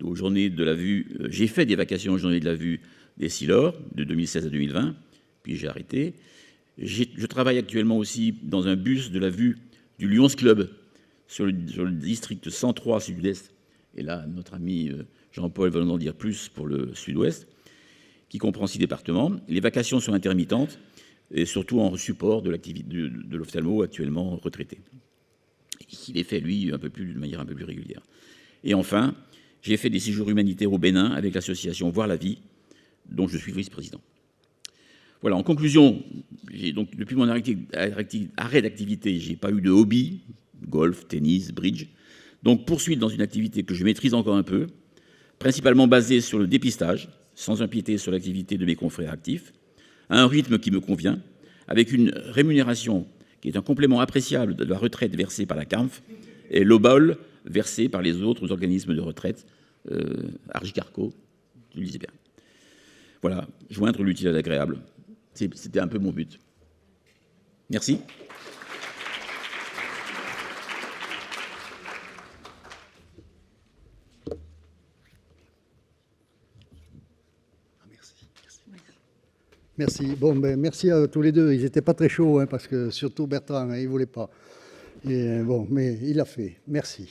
aux journées de la vue. J'ai fait des vacations aux journées de la vue des Essilor de 2016 à 2020, puis j'ai arrêté. Je travaille actuellement aussi dans un bus de la vue du Lions Club sur le district 103 sud-est. Et là, notre ami Jean-Paul va nous en dire plus pour le sud-ouest, qui comprend 6 départements. Les vacations sont intermittentes et surtout en support de l'activité de l'ophtalmo actuellement retraité. Il est fait, lui, de manière un peu plus régulière. Et enfin, j'ai fait des séjours humanitaires au Bénin avec l'association Voir la Vie, dont je suis vice-président. Voilà, en conclusion, donc, depuis mon arrêt d'activité, je n'ai pas eu de hobby, golf, tennis, bridge. Donc poursuite dans une activité que je maîtrise encore un peu, principalement basée sur le dépistage, sans empiéter sur l'activité de mes confrères actifs, à un rythme qui me convient, avec une rémunération qui est un complément appréciable de la retraite versée par la CAMF et l'OBOL versé par les autres organismes de retraite, Argicarco, tu le disais bien. Voilà, joindre l'utile à l'agréable. C'était un peu mon but. Merci. Merci. Bon, merci à tous les deux. Ils n'étaient pas très chauds, hein, parce que surtout Bertrand, il ne voulait pas. Et, bon, mais il l'a fait. Merci.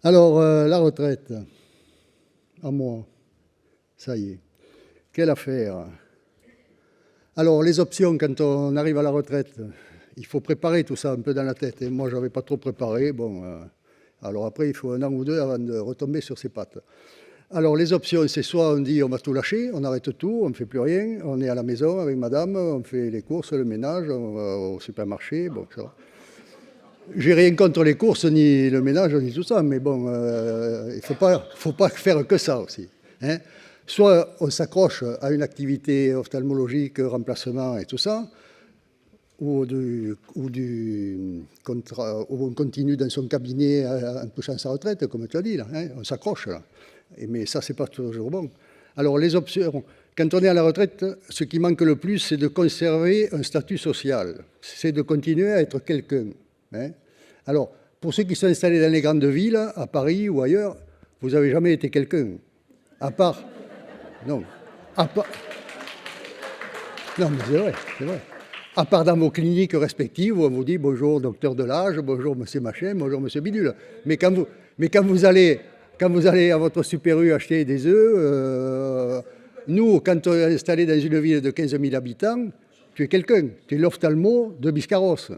Alors, la retraite. À moi. Ça y est. Quelle affaire. Alors, les options, quand on arrive à la retraite, il faut préparer tout ça un peu dans la tête. Et moi, je n'avais pas trop préparé. Bon, alors après, il faut 1 an ou 2 avant de retomber sur ses pattes. Alors, les options, c'est soit on dit on va tout lâcher, on arrête tout, on ne fait plus rien, on est à la maison avec madame, on fait les courses, le ménage, on va au supermarché, bon, ça va. J'ai rien contre les courses, ni le ménage, ni tout ça, mais bon, il ne faut pas faire que ça aussi. Hein. Soit on s'accroche à une activité ophtalmologique, remplacement et tout ça, ou on continue dans son cabinet en touchant sa retraite, comme tu as dit, là, hein, on s'accroche là. Mais ça, c'est pas toujours bon. Alors, les options, quand on est à la retraite, ce qui manque le plus, c'est de conserver un statut social. C'est de continuer à être quelqu'un. Hein. Alors, pour ceux qui sont installés dans les grandes villes, à Paris ou ailleurs, vous n'avez jamais été quelqu'un. À part... Non. Non, mais c'est vrai, c'est vrai. À part dans vos cliniques respectives, où on vous dit bonjour docteur Delage, bonjour monsieur Machin, bonjour monsieur Bidule. Mais quand vous allez à votre Super U acheter des œufs, nous, quand on est installé dans une ville de 15 000 habitants, tu es quelqu'un. Tu es l'ophtalmo de Biscarrosse.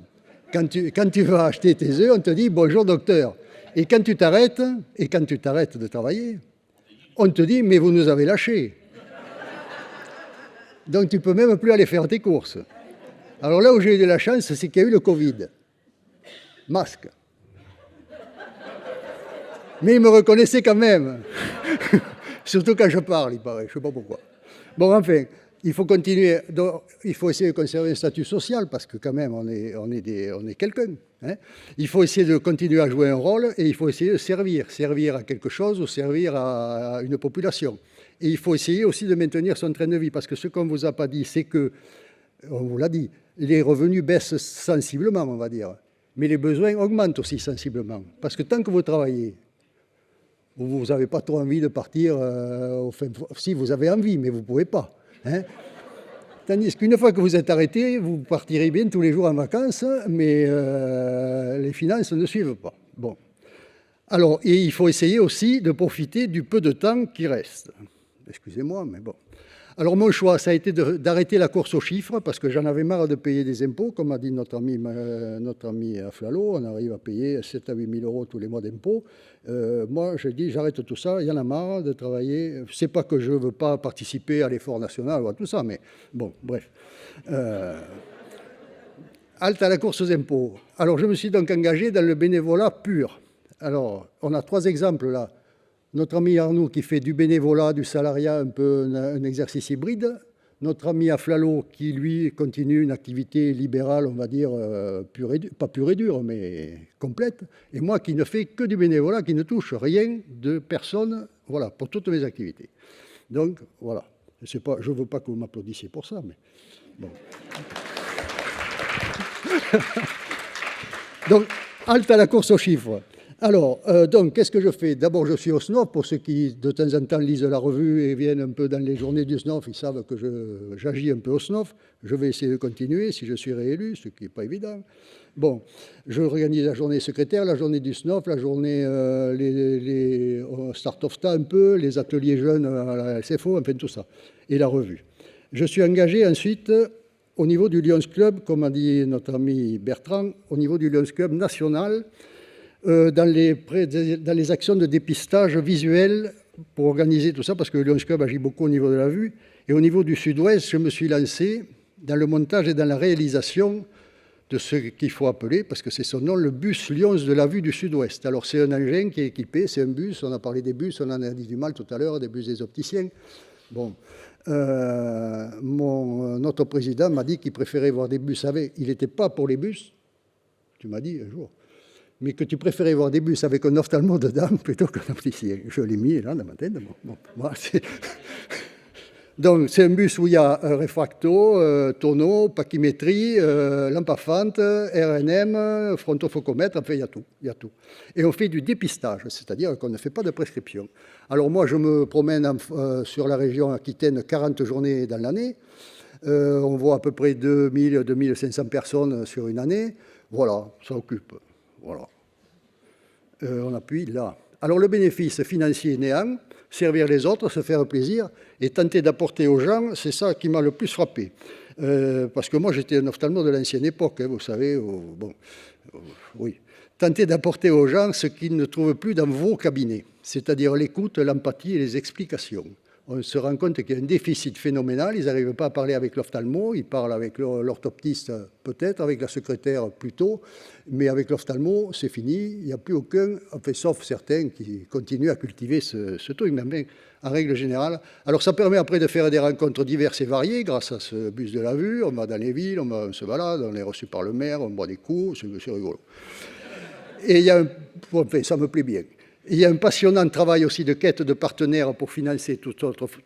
Quand tu vas acheter tes œufs, on te dit bonjour docteur. Et quand tu t'arrêtes de travailler, on te dit mais vous nous avez lâchés. Donc tu ne peux même plus aller faire tes courses. Alors là où j'ai eu de la chance, c'est qu'il y a eu le Covid. Masque. Mais il me reconnaissait quand même. Surtout quand je parle, il paraît. Je ne sais pas pourquoi. Bon, enfin, il faut continuer. Donc, il faut essayer de conserver un statut social parce que quand même, on est quelqu'un. Hein. Il faut essayer de continuer à jouer un rôle et il faut essayer de servir à quelque chose ou servir à une population. Et il faut essayer aussi de maintenir son train de vie parce que ce qu'on ne vous a pas dit, c'est que, on vous l'a dit, les revenus baissent sensiblement, on va dire. Mais les besoins augmentent aussi sensiblement. Parce que tant que vous travaillez, vous n'avez pas trop envie de partir, si vous avez envie, mais vous ne pouvez pas. Hein. Tandis qu'une fois que vous êtes arrêté, vous partirez bien tous les jours en vacances, mais les finances ne suivent pas. Bon. Alors, et il faut essayer aussi de profiter du peu de temps qui reste. Excusez-moi, mais bon. Alors, mon choix, ça a été d'arrêter la course aux chiffres, parce que j'en avais marre de payer des impôts. Comme a dit notre ami Aflalo, on arrive à payer 7 à 8 000 euros tous les mois d'impôts. Moi, j'ai dit, j'arrête tout ça, il y en a marre de travailler. C'est pas que je ne veux pas participer à l'effort national ou à tout ça, mais bon, bref. Halte à la course aux impôts. Alors, je me suis donc engagé dans le bénévolat pur. Alors, on a 3 exemples là. Notre ami Arnaud qui fait du bénévolat, du salariat, un peu un exercice hybride. Notre ami Aflalo qui, lui, continue une activité libérale, on va dire, pas pure et dure, mais complète. Et moi qui ne fais que du bénévolat, qui ne touche rien de personne, voilà, pour toutes mes activités. Donc, voilà. Je ne veux pas que vous m'applaudissiez pour ça, mais bon. Donc, halte à la course aux chiffres. Alors, donc, qu'est-ce que je fais? D'abord, je suis au SNOF. Pour ceux qui, de temps en temps, lisent la revue et viennent un peu dans les journées du SNOF, ils savent que j'agis un peu au SNOF. Je vais essayer de continuer si je suis réélu, ce qui n'est pas évident. Bon, je organise la journée secrétaire, la journée du SNOF, la journée les Start-of-Ta un peu, les ateliers jeunes à la SFO, enfin tout ça, et la revue. Je suis engagé ensuite au niveau du Lions Club, comme a dit notre ami Bertrand, au niveau du Lions Club national, dans les actions de dépistage visuel pour organiser tout ça, parce que le Lions Club agit beaucoup au niveau de la vue. Et au niveau du Sud-Ouest, je me suis lancé dans le montage et dans la réalisation de ce qu'il faut appeler, parce que c'est son nom, le bus Lions de la vue du Sud-Ouest. Alors c'est un engin qui est équipé, c'est un bus, on a parlé des bus, on en a dit du mal tout à l'heure, des bus des opticiens. Bon, notre président m'a dit qu'il préférait voir des bus avec, il n'était pas pour les bus, tu m'as dit un jour, mais que tu préférais voir des bus avec un ophtalmo dedans plutôt qu'un opticien. Je l'ai mis là dans ma tête. Bon, moi, donc, c'est un bus où il y a un réfracto, tonneau, pachymétrie, lampe à fente, RNM, frontofocomètre, enfin, il y a tout, il y a tout. Et on fait du dépistage, c'est-à-dire qu'on ne fait pas de prescription. Alors moi, je me promène sur la région Aquitaine 40 journées dans l'année. On voit à peu près 2000, 2500 personnes sur une année. Voilà, ça occupe. Voilà. On appuie là. Alors le bénéfice financier néant, servir les autres, se faire plaisir et tenter d'apporter aux gens, c'est ça qui m'a le plus frappé. Parce que moi j'étais un ophtalmo de l'ancienne époque, hein, vous savez, oui. Tenter d'apporter aux gens ce qu'ils ne trouvent plus dans vos cabinets, c'est-à-dire l'écoute, l'empathie et les explications. On se rend compte qu'il y a un déficit phénoménal, ils n'arrivent pas à parler avec l'ophtalmo, ils parlent avec l'orthoptiste peut-être, avec la secrétaire plutôt, mais avec l'ophtalmo, c'est fini, il n'y a plus aucun, enfin, sauf certains qui continuent à cultiver ce truc, mais en règle générale. Alors ça permet après de faire des rencontres diverses et variées grâce à ce bus de la vue, on va dans les villes, on se balade, on est reçu par le maire, on boit des coups, c'est rigolo. Et il y a enfin, ça me plaît bien. Il y a un passionnant travail aussi de quête de partenaires pour financer tout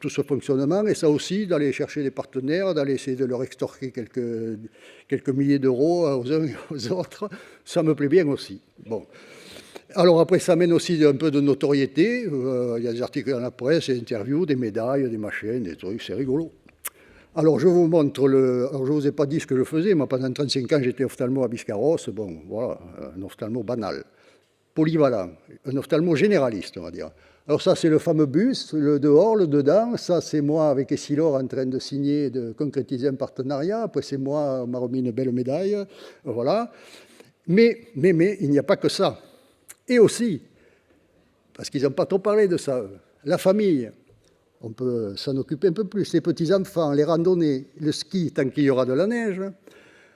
ce fonctionnement, et ça aussi, d'aller chercher des partenaires, d'aller essayer de leur extorquer quelques milliers d'euros aux uns et aux autres, ça me plaît bien aussi. Bon. Alors après, ça amène aussi un peu de notoriété, il y a des articles dans la presse, des interviews, des médailles, des machines, des trucs, c'est rigolo. Alors je vous montre alors je ne vous ai pas dit ce que je faisais, moi pendant 35 ans j'étais ophtalmo à Biscarrosse, bon voilà, un ophtalmo banal. Polyvalent, un ophtalmo généraliste, on va dire. Alors ça, c'est le fameux bus, le dehors, le dedans. Ça, c'est moi avec Essilor en train de signer, de concrétiser un partenariat. Après, c'est moi, on m'a remis une belle médaille. Voilà. Mais il n'y a pas que ça. Et aussi, parce qu'ils n'ont pas trop parlé de ça, la famille. On peut s'en occuper un peu plus. Les petits-enfants, les randonnées, le ski tant qu'il y aura de la neige,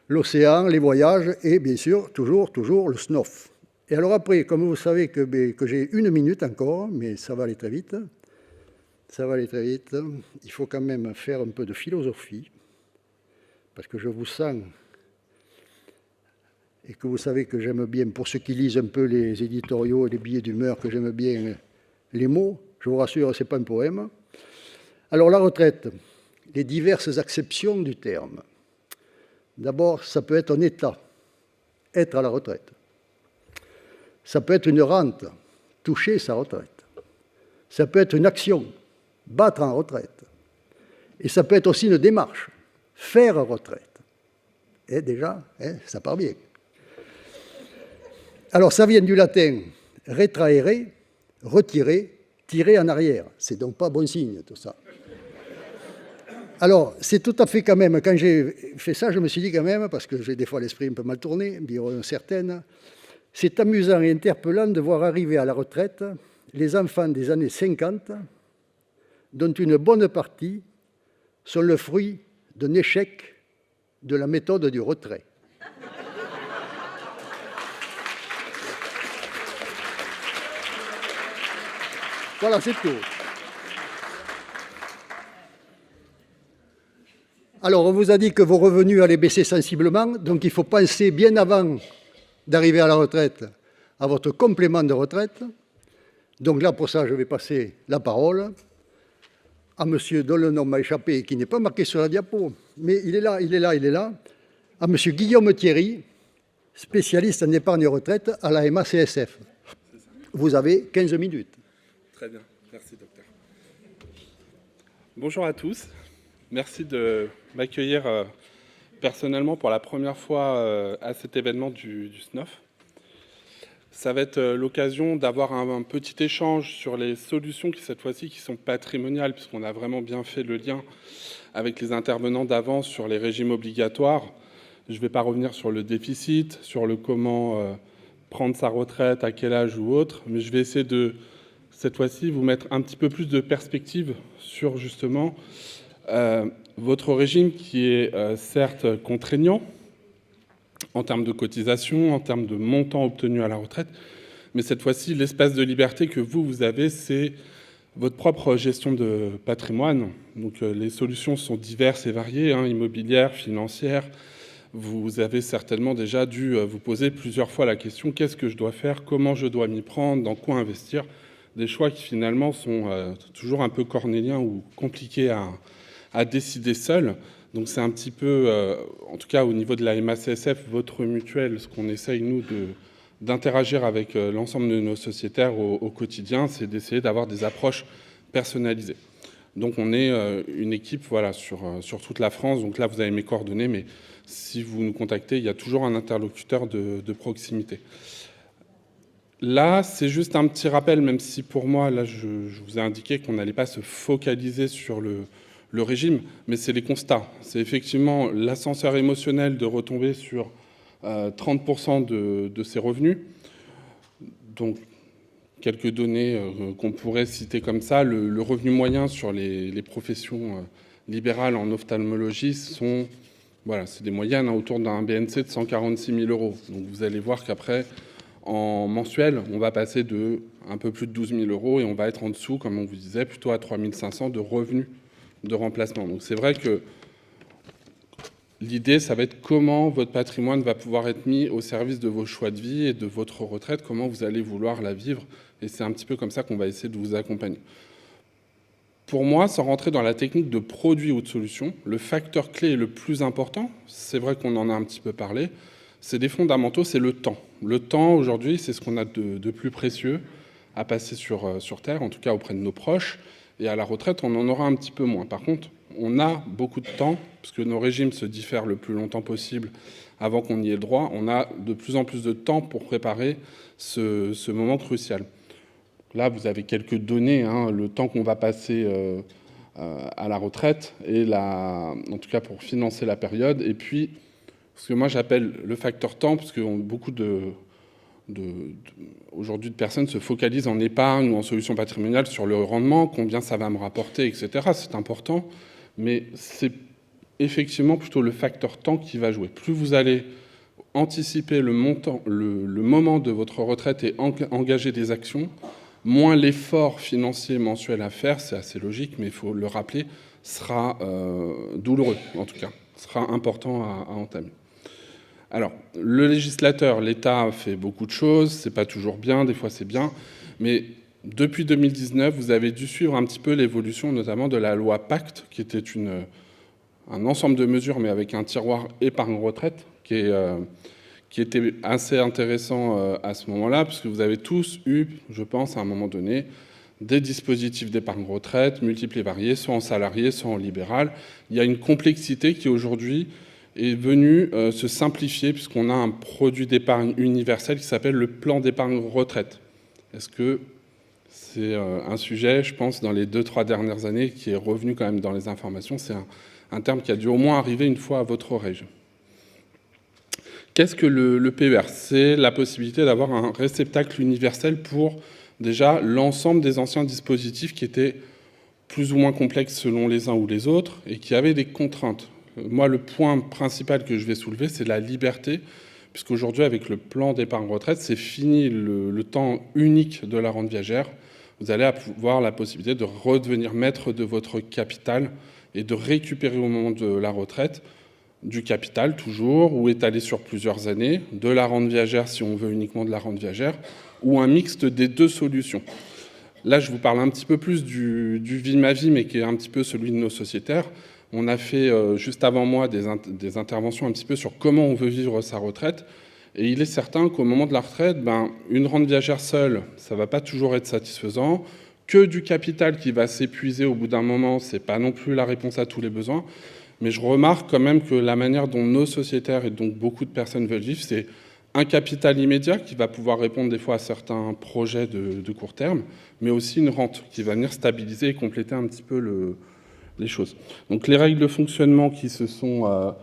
l'océan, les voyages et bien sûr, toujours le SNOF. Et alors après, comme vous savez que j'ai 1 minute encore, mais ça va aller très vite, il faut quand même faire un peu de philosophie, parce que je vous sens, et que vous savez que j'aime bien, pour ceux qui lisent un peu les éditoriaux et les billets d'humeur, que j'aime bien les mots, je vous rassure, ce n'est pas un poème. Alors la retraite, les diverses acceptions du terme. D'abord, ça peut être un état, être à la retraite. Ça peut être une rente, toucher sa retraite. Ça peut être une action, battre en retraite. Et ça peut être aussi une démarche, faire retraite. Et déjà, ça part bien. Alors, ça vient du latin retraere, retirer, tirer en arrière. C'est donc pas bon signe, tout ça. Alors, c'est tout à fait quand même, quand j'ai fait ça, je me suis dit quand même, parce que j'ai des fois l'esprit un peu mal tourné, diront certaines, c'est amusant et interpellant de voir arriver à la retraite les enfants des années 50, dont une bonne partie sont le fruit d'un échec de la méthode du retrait. Voilà, c'est tout. Alors, on vous a dit que vos revenus allaient baisser sensiblement, donc il faut penser bien avant d'arriver à la retraite à votre complément de retraite. Donc là, pour ça, je vais passer la parole à monsieur dont le nom m'a échappé et qui n'est pas marqué sur la diapo, mais il est là, à monsieur Guillaume Thierry, spécialiste en épargne retraite à la MACSF. Vous avez 15 minutes. Très bien, merci docteur. Bonjour à tous, merci de m'accueillir personnellement pour la première fois à cet événement du SNOF. Ça va être l'occasion d'avoir un petit échange sur les solutions qui, cette fois-ci, qui sont patrimoniales, puisqu'on a vraiment bien fait le lien avec les intervenants d'avant sur les régimes obligatoires. Je ne vais pas revenir sur le déficit, sur le comment prendre sa retraite, à quel âge ou autre, mais je vais essayer de, cette fois-ci, vous mettre un petit peu plus de perspective sur, justement, votre régime qui est certes contraignant, en termes de cotisation, en termes de montant obtenu à la retraite. Mais cette fois-ci, l'espace de liberté que vous avez, c'est votre propre gestion de patrimoine. Donc les solutions sont diverses et variées, immobilières, financières. Vous avez certainement déjà dû vous poser plusieurs fois la question, qu'est-ce que je dois faire, comment je dois m'y prendre, dans quoi investir? Des choix qui finalement sont toujours un peu cornéliens ou compliqués à décider seul. Donc c'est un petit peu, en tout cas au niveau de la MACSF, votre mutuelle, ce qu'on essaye nous d'interagir avec l'ensemble de nos sociétaires au quotidien, c'est d'essayer d'avoir des approches personnalisées. Donc on est une équipe voilà, sur toute la France, donc là vous avez mes coordonnées, mais si vous nous contactez, il y a toujours un interlocuteur de proximité. Là, c'est juste un petit rappel, même si pour moi, là je vous ai indiqué qu'on n'allait pas se focaliser sur le régime, mais c'est les constats. C'est effectivement l'ascenseur émotionnel de retomber sur 30% de ses revenus. Donc, quelques données qu'on pourrait citer comme ça. Le revenu moyen sur les professions libérales en ophtalmologie sont, voilà, c'est des moyennes autour d'un BNC de 146 000 €. Donc, vous allez voir qu'après, en mensuel, on va passer de un peu plus de 12 000 € et on va être en dessous, comme on vous disait, plutôt à 3 500 de revenus de remplacement. Donc c'est vrai que l'idée, ça va être comment votre patrimoine va pouvoir être mis au service de vos choix de vie et de votre retraite, comment vous allez vouloir la vivre. Et c'est un petit peu comme ça qu'on va essayer de vous accompagner. Pour moi, sans rentrer dans la technique de produit ou de solution, le facteur clé et le plus important, c'est vrai qu'on en a un petit peu parlé, c'est des fondamentaux, c'est le temps. Le temps, aujourd'hui, c'est ce qu'on a de plus précieux à passer sur Terre, en tout cas auprès de nos proches. Et à la retraite, on en aura un petit peu moins. Par contre, on a beaucoup de temps, parce que nos régimes se diffèrent le plus longtemps possible avant qu'on y ait le droit. On a de plus en plus de temps pour préparer ce moment crucial. Là, vous avez quelques données, le temps qu'on va passer à la retraite, et en tout cas pour financer la période. Et puis, ce que moi j'appelle le facteur temps, parce que beaucoup aujourd'hui de personnes se focalisent en épargne ou en solution patrimoniale sur le rendement, combien ça va me rapporter, etc. C'est important, mais c'est effectivement plutôt le facteur temps qui va jouer. Plus vous allez anticiper le moment de votre retraite et engager des actions, moins l'effort financier mensuel à faire, c'est assez logique, mais il faut le rappeler, sera douloureux, en tout cas, sera important à entamer. Alors, le législateur, l'État fait beaucoup de choses, c'est pas toujours bien, des fois c'est bien, mais depuis 2019, vous avez dû suivre un petit peu l'évolution, notamment de la loi Pacte, qui était un ensemble de mesures, mais avec un tiroir épargne-retraite, qui était assez intéressant à ce moment-là, parce que vous avez tous eu, je pense, à un moment donné, des dispositifs d'épargne retraite multiples et variés, soit en salarié, soit en libéral. Il y a une complexité qui aujourd'hui est venue se simplifier puisqu'on a un produit d'épargne universel qui s'appelle le plan d'épargne retraite. Est-ce que c'est un sujet, je pense, dans les 2-3 dernières années qui est revenu quand même dans les informations. C'est un terme qui a dû au moins arriver une fois à votre oreille. Qu'est-ce que le PER? C'est la possibilité d'avoir un réceptacle universel pour déjà l'ensemble des anciens dispositifs qui étaient plus ou moins complexes selon les uns ou les autres et qui avaient des contraintes. Moi, le point principal que je vais soulever, c'est la liberté, puisqu'aujourd'hui, avec le plan d'épargne retraite, c'est fini le temps unique de la rente viagère. Vous allez avoir la possibilité de redevenir maître de votre capital et de récupérer au moment de la retraite du capital toujours, ou étalé sur plusieurs années, de la rente viagère si on veut uniquement de la rente viagère, ou un mixte des deux solutions. Là, je vous parle un petit peu plus du vie ma vie, mais qui est un petit peu celui de nos sociétaires. On a fait, juste avant moi, des interventions un petit peu sur comment on veut vivre sa retraite. Et il est certain qu'au moment de la retraite, une rente viagère seule, ça ne va pas toujours être satisfaisant. Que du capital qui va s'épuiser au bout d'un moment, ce n'est pas non plus la réponse à tous les besoins. Mais je remarque quand même que la manière dont nos sociétaires et donc beaucoup de personnes veulent vivre, c'est un capital immédiat qui va pouvoir répondre des fois à certains projets de court terme, mais aussi une rente qui va venir stabiliser et compléter un petit peu les choses. Donc les règles de fonctionnement qui se sont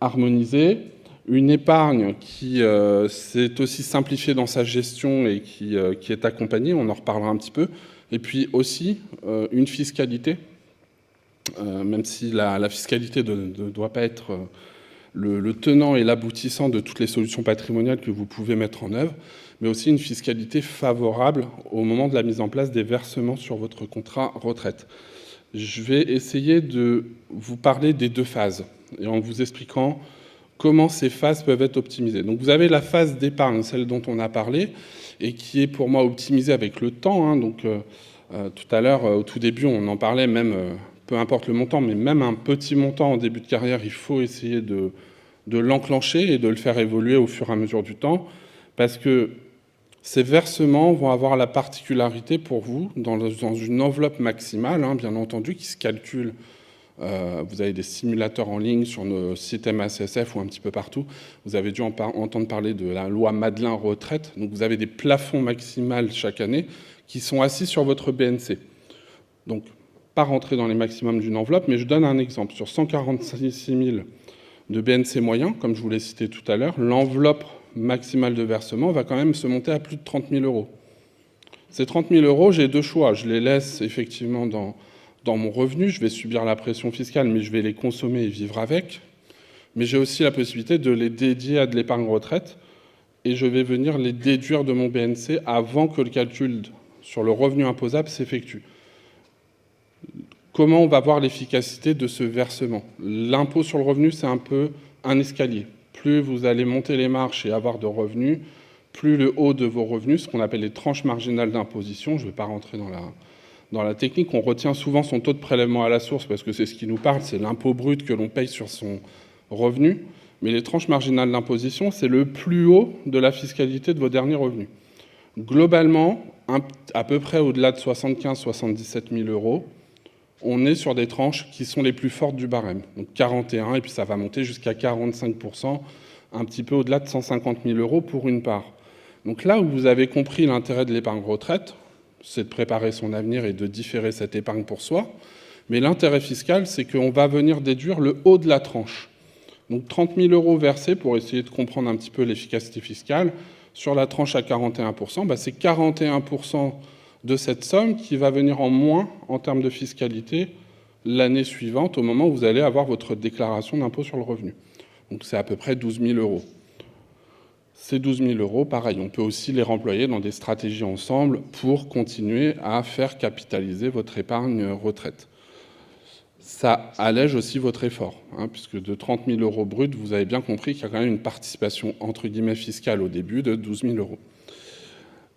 harmonisées, une épargne qui s'est aussi simplifiée dans sa gestion et qui est accompagnée, on en reparlera un petit peu, et puis aussi une fiscalité, même si la fiscalité ne doit pas être le tenant et l'aboutissant de toutes les solutions patrimoniales que vous pouvez mettre en œuvre, mais aussi une fiscalité favorable au moment de la mise en place des versements sur votre contrat retraite. Je vais essayer de vous parler des deux phases et en vous expliquant comment ces phases peuvent être optimisées. Donc vous avez la phase d'épargne, celle dont on a parlé, et qui est pour moi optimisée avec le temps. Donc tout à l'heure, au tout début, on en parlait même, peu importe le montant, mais même un petit montant en début de carrière, il faut essayer de l'enclencher et de le faire évoluer au fur et à mesure du temps, parce que ces versements vont avoir la particularité pour vous, dans une enveloppe maximale, bien entendu, qui se calcule. Vous avez des simulateurs en ligne sur nos sites MACSF ou un petit peu partout. Vous avez dû entendre parler de la loi Madelin retraite. Donc vous avez des plafonds maximales chaque année qui sont assis sur votre BNC. Donc, pas rentrer dans les maximums d'une enveloppe, mais je donne un exemple. Sur 146 000 de BNC moyen, comme je vous l'ai cité tout à l'heure, l'enveloppe maximale de versement va quand même se monter à plus de 30 000 €. Ces 30 000 €, j'ai deux choix. Je les laisse effectivement dans mon revenu, je vais subir la pression fiscale, mais je vais les consommer et vivre avec. Mais j'ai aussi la possibilité de les dédier à de l'épargne retraite, et je vais venir les déduire de mon BNC avant que le calcul sur le revenu imposable s'effectue. Comment on va voir l'efficacité de ce versement? L'impôt sur le revenu, c'est un peu un escalier. Plus vous allez monter les marches et avoir de revenus, plus le haut de vos revenus, ce qu'on appelle les tranches marginales d'imposition, je ne vais pas rentrer dans la technique, on retient souvent son taux de prélèvement à la source parce que c'est ce qui nous parle, c'est l'impôt brut que l'on paye sur son revenu, mais les tranches marginales d'imposition, c'est le plus haut de la fiscalité de vos derniers revenus. Globalement, à peu près au-delà de 75-77 000 €, on est sur des tranches qui sont les plus fortes du barème. Donc 41, et puis ça va monter jusqu'à 45%, un petit peu au-delà de 150 000 € pour une part. Donc là où vous avez compris l'intérêt de l'épargne retraite, c'est de préparer son avenir et de différer cette épargne pour soi. Mais l'intérêt fiscal, c'est qu'on va venir déduire le haut de la tranche. Donc 30 000 € versés, pour essayer de comprendre un petit peu l'efficacité fiscale, sur la tranche à 41%, c'est 41% de cette somme qui va venir en moins en termes de fiscalité l'année suivante, au moment où vous allez avoir votre déclaration d'impôt sur le revenu. Donc c'est à peu près 12 000 €. Ces 12 000 €, pareil, on peut aussi les remployer dans des stratégies ensemble pour continuer à faire capitaliser votre épargne retraite. Ça allège aussi votre effort, puisque de 30 000 € bruts, vous avez bien compris qu'il y a quand même une participation entre guillemets fiscale au début de 12 000 €.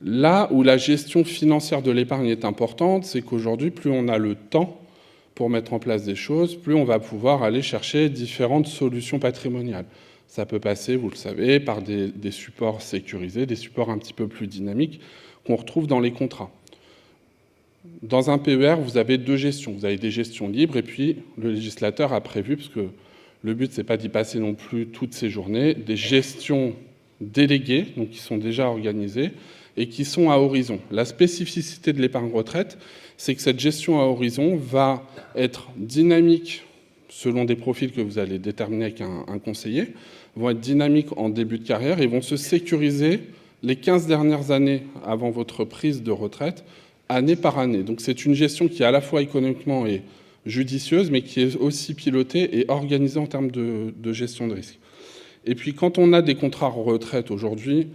Là où la gestion financière de l'épargne est importante, c'est qu'aujourd'hui, plus on a le temps pour mettre en place des choses, plus on va pouvoir aller chercher différentes solutions patrimoniales. Ça peut passer, vous le savez, par des supports sécurisés, des supports un petit peu plus dynamiques qu'on retrouve dans les contrats. Dans un PER, vous avez deux gestions. Vous avez des gestions libres et puis le législateur a prévu, parce que le but, ce n'est pas d'y passer non plus toutes ces journées, des gestions déléguées, donc qui sont déjà organisées et qui sont à horizon. La spécificité de l'épargne retraite, c'est que cette gestion à horizon va être dynamique selon des profils que vous allez déterminer avec un conseiller, vont être dynamiques en début de carrière et vont se sécuriser les 15 dernières années avant votre prise de retraite, année par année. Donc c'est une gestion qui à la fois économiquement est judicieuse, mais qui est aussi pilotée et organisée en termes de gestion de risque. Et puis quand on a des contrats retraite aujourd'hui,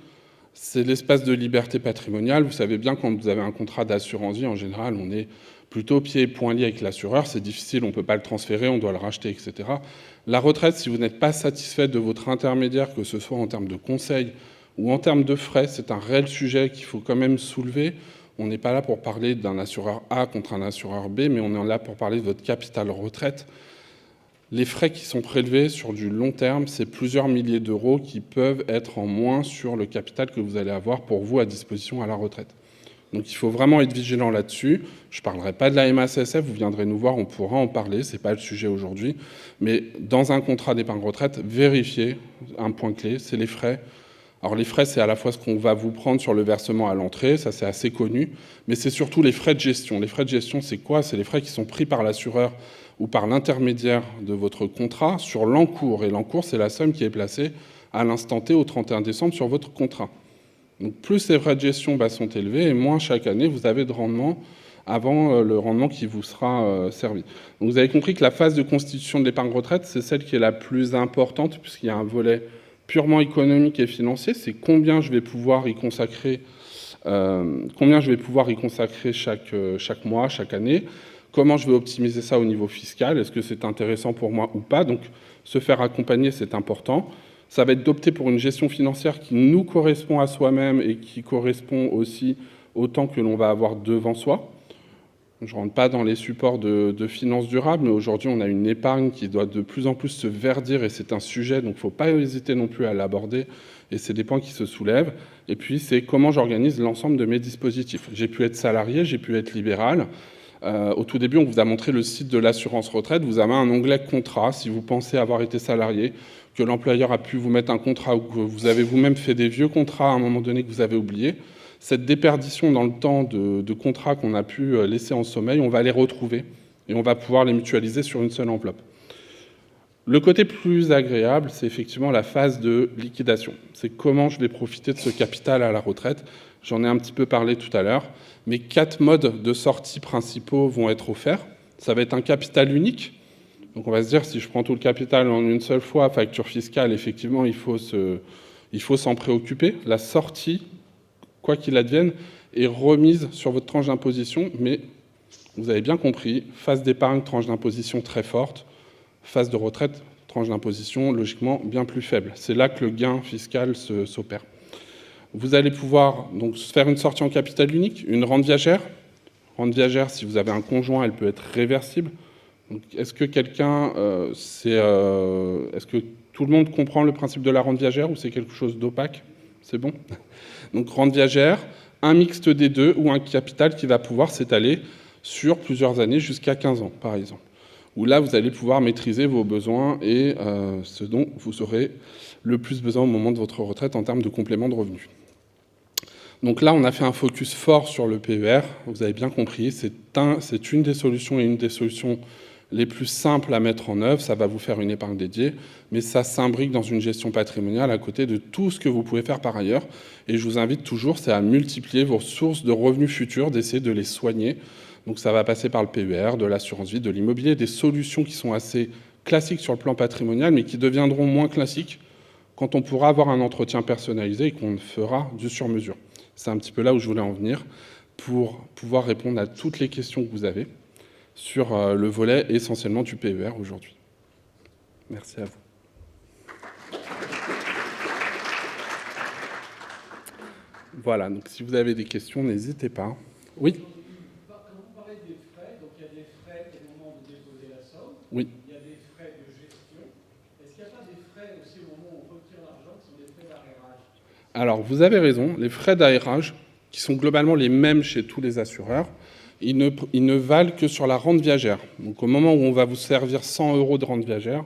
c'est l'espace de liberté patrimoniale. Vous savez bien, quand vous avez un contrat d'assurance vie, en général, on est plutôt pieds et poings liés avec l'assureur. C'est difficile, on ne peut pas le transférer, on doit le racheter, etc. La retraite, si vous n'êtes pas satisfait de votre intermédiaire, que ce soit en termes de conseils ou en termes de frais, c'est un réel sujet qu'il faut quand même soulever. On n'est pas là pour parler d'un assureur A contre un assureur B, mais on est là pour parler de votre capital retraite. Les frais qui sont prélevés sur du long terme, c'est plusieurs milliers d'euros qui peuvent être en moins sur le capital que vous allez avoir pour vous à disposition à la retraite. Donc il faut vraiment être vigilant là-dessus. Je ne parlerai pas de la MACSF, vous viendrez nous voir, on pourra en parler, ce n'est pas le sujet aujourd'hui. Mais dans un contrat d'épargne retraite, vérifiez un point clé, c'est les frais. Alors les frais, c'est à la fois ce qu'on va vous prendre sur le versement à l'entrée, ça c'est assez connu, mais c'est surtout les frais de gestion. Les frais de gestion, c'est quoi? C'est les frais qui sont pris par l'assureur ou par l'intermédiaire de votre contrat sur l'encours. Et l'encours, c'est la somme qui est placée à l'instant T au 31 décembre sur votre contrat. Donc plus les frais de gestion sont élevés, et moins chaque année vous avez de rendement avant le rendement qui vous sera servi. Donc vous avez compris que la phase de constitution de l'épargne retraite, c'est celle qui est la plus importante, puisqu'il y a un volet purement économique et financier, c'est combien je vais pouvoir y consacrer, chaque mois, chaque année, comment je vais optimiser ça au niveau fiscal, est-ce que c'est intéressant pour moi ou pas. Donc se faire accompagner, c'est important. Ça va être d'opter pour une gestion financière qui nous correspond à soi-même et qui correspond aussi au temps que l'on va avoir devant soi. Je ne rentre pas dans les supports de finances durables, mais aujourd'hui, on a une épargne qui doit de plus en plus se verdir, et c'est un sujet, donc il ne faut pas hésiter non plus à l'aborder, et c'est des points qui se soulèvent. Et puis, c'est comment j'organise l'ensemble de mes dispositifs. J'ai pu être salarié, j'ai pu être libéral. Au tout début, on vous a montré le site de l'assurance retraite. Vous avez un onglet contrat, si vous pensez avoir été salarié, que l'employeur a pu vous mettre un contrat ou que vous avez vous-même fait des vieux contrats à un moment donné que vous avez oublié. Cette déperdition dans le temps de contrats qu'on a pu laisser en sommeil, on va les retrouver et on va pouvoir les mutualiser sur une seule enveloppe. Le côté plus agréable, c'est effectivement la phase de liquidation. C'est comment je vais profiter de ce capital à la retraite. J'en ai un petit peu parlé tout à l'heure. Mais 4 modes de sortie principaux vont être offerts. Ça va être un capital unique. Donc on va se dire, si je prends tout le capital en une seule fois, facture fiscale, effectivement, il faut s'en préoccuper. La sortie, quoi qu'il advienne, est remise sur votre tranche d'imposition, mais vous avez bien compris, phase d'épargne, tranche d'imposition très forte, phase de retraite, tranche d'imposition logiquement bien plus faible. C'est là que le gain fiscal s'opère. Vous allez pouvoir donc faire une sortie en capital unique, une rente viagère. Rente viagère, si vous avez un conjoint, elle peut être réversible. Est-ce que est-ce que tout le monde comprend le principe de la rente viagère ou c'est quelque chose d'opaque? C'est bon? Donc rente viagère, un mixte des deux ou un capital qui va pouvoir s'étaler sur plusieurs années jusqu'à 15 ans, par exemple. Où là, vous allez pouvoir maîtriser vos besoins et ce dont vous aurez le plus besoin au moment de votre retraite en termes de complément de revenus. Donc là, on a fait un focus fort sur le PER. Vous avez bien compris, c'est une des solutions et une des solutions les plus simples à mettre en œuvre. Ça va vous faire une épargne dédiée, mais ça s'imbrique dans une gestion patrimoniale à côté de tout ce que vous pouvez faire par ailleurs. Et je vous invite toujours, c'est à multiplier vos sources de revenus futurs, d'essayer de les soigner. Donc ça va passer par le PER, de l'assurance vie, de l'immobilier, des solutions qui sont assez classiques sur le plan patrimonial, mais qui deviendront moins classiques quand on pourra avoir un entretien personnalisé et qu'on fera du sur-mesure. C'est un petit peu là où je voulais en venir pour pouvoir répondre à toutes les questions que vous avez sur le volet essentiellement du PER aujourd'hui. Merci à vous. Voilà, donc si vous avez des questions, n'hésitez pas. Oui. Quand vous parlez des frais, donc il y a des frais au moment de déposer la somme, Oui. il y a des frais de gestion. Est-ce qu'il n'y a pas des frais aussi au moment où on retire l'argent qui sont des frais d'arrérage? Alors, vous avez raison, les frais d'arrérage, qui sont globalement les mêmes chez tous les assureurs, ils ne valent que sur la rente viagère. Donc au moment où on va vous servir 100 € de rente viagère,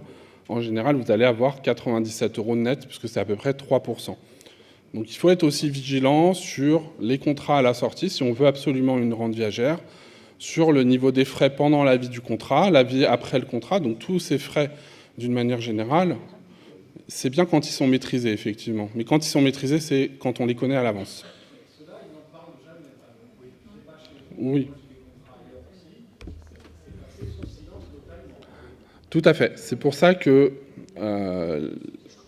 en général, vous allez avoir 97 € net, puisque c'est à peu près 3%. Donc il faut être aussi vigilant sur les contrats à la sortie, si on veut absolument une rente viagère, sur le niveau des frais pendant la vie du contrat, la vie après le contrat. Donc tous ces frais, d'une manière générale, c'est bien quand ils sont maîtrisés, effectivement. Mais quand ils sont maîtrisés, c'est quand on les connaît à l'avance. Oui. Tout à fait. C'est pour ça que,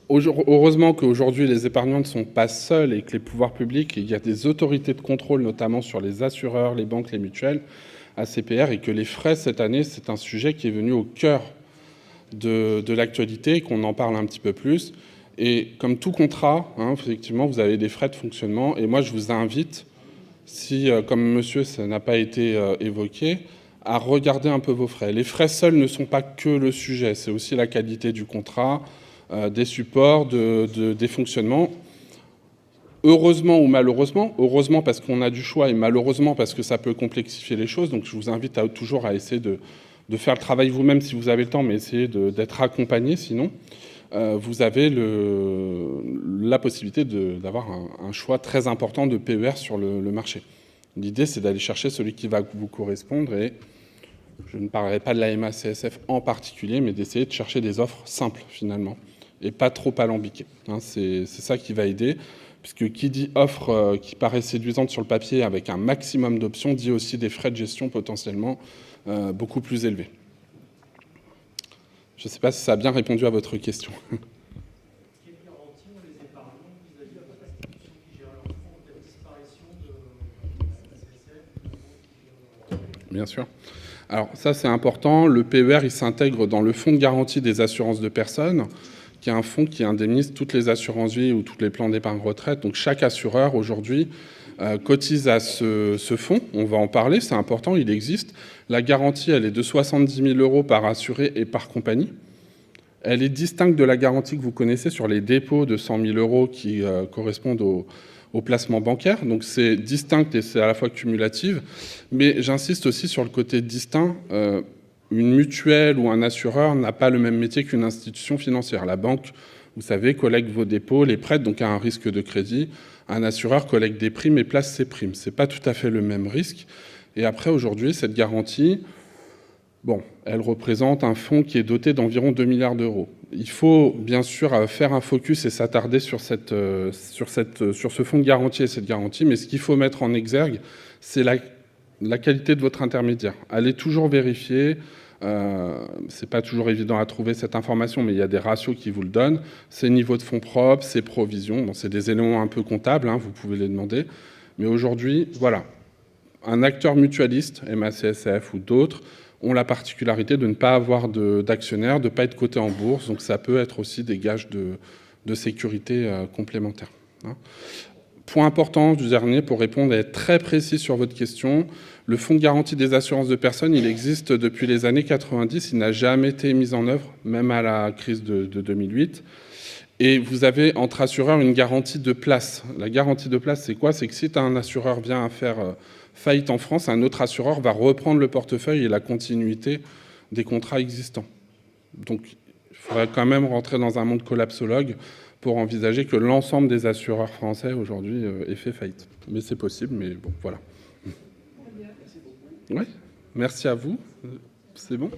heureusement qu'aujourd'hui, les épargnants ne sont pas seuls et que les pouvoirs publics, il y a des autorités de contrôle, notamment sur les assureurs, les banques, les mutuelles, ACPR, et que les frais, cette année, c'est un sujet qui est venu au cœur de l'actualité et qu'on en parle un petit peu plus. Et comme tout contrat, effectivement, vous avez des frais de fonctionnement. Et moi, je vous invite, si, comme monsieur, ça n'a pas été évoqué, à regarder un peu vos frais. Les frais seuls ne sont pas que le sujet, c'est aussi la qualité du contrat, des supports, des fonctionnements. Heureusement ou malheureusement, heureusement parce qu'on a du choix et malheureusement parce que ça peut complexifier les choses, donc je vous invite toujours à essayer de faire le travail vous-même si vous avez le temps, mais essayez d'être accompagné sinon. Vous avez la possibilité d'avoir un choix très important de PER sur le marché. L'idée, c'est d'aller chercher celui qui va vous correspondre et je ne parlerai pas de la MACSF en particulier, mais d'essayer de chercher des offres simples finalement et pas trop alambiquées. C'est ça qui va aider, puisque qui dit offre qui paraît séduisante sur le papier avec un maximum d'options dit aussi des frais de gestion potentiellement beaucoup plus élevés. Je ne sais pas si ça a bien répondu à votre question. Quelle garantie ont les épargnants vis-à-vis de l'institution qui gère leur fonds en cas de disparition de la SNCF? Bien sûr. Alors ça, c'est important. Le PER, il s'intègre dans le fonds de garantie des assurances de personnes, qui est un fonds qui indemnise toutes les assurances vie ou tous les plans d'épargne retraite. Donc chaque assureur, aujourd'hui, cotise à ce fonds. On va en parler, c'est important, il existe. La garantie, elle est de 70 000 € par assuré et par compagnie. Elle est distincte de la garantie que vous connaissez sur les dépôts de 100 000 € qui correspondent au placement bancaire. Donc c'est distinct et c'est à la fois cumulative. Mais j'insiste aussi sur le côté distinct. Une mutuelle ou un assureur n'a pas le même métier qu'une institution financière. La banque, vous savez, collecte vos dépôts, les prête, donc a un risque de crédit. Un assureur collecte des primes et place ses primes. Ce n'est pas tout à fait le même risque. Et après, aujourd'hui, cette garantie, elle représente un fonds qui est doté d'environ 2 milliards d'euros. Il faut bien sûr faire un focus et s'attarder sur ce fonds de garantie et cette garantie, mais ce qu'il faut mettre en exergue, c'est la qualité de votre intermédiaire. Allez toujours vérifier. C'est pas toujours évident à trouver cette information, mais il y a des ratios qui vous le donnent. Ces niveaux de fonds propres, ces provisions, c'est des éléments un peu comptables, vous pouvez les demander. Mais aujourd'hui, voilà, un acteur mutualiste, MACSF ou d'autres, ont la particularité de ne pas avoir d'actionnaires, de ne pas être coté en bourse, donc ça peut être aussi des gages de sécurité complémentaires. Point important du dernier, pour répondre et être très précis sur votre question, le fonds de garantie des assurances de personnes, il existe depuis les années 90, il n'a jamais été mis en œuvre, même à la crise de 2008. Et vous avez entre assureurs une garantie de place. La garantie de place, c'est quoi? C'est que si un assureur vient à faire faillite en France, un autre assureur va reprendre le portefeuille et la continuité des contrats existants. Donc il faudrait quand même rentrer dans un monde collapsologue pour envisager que l'ensemble des assureurs français aujourd'hui ait fait faillite. Mais c'est possible, mais bon, voilà. Oui, merci à vous. C'est bon ?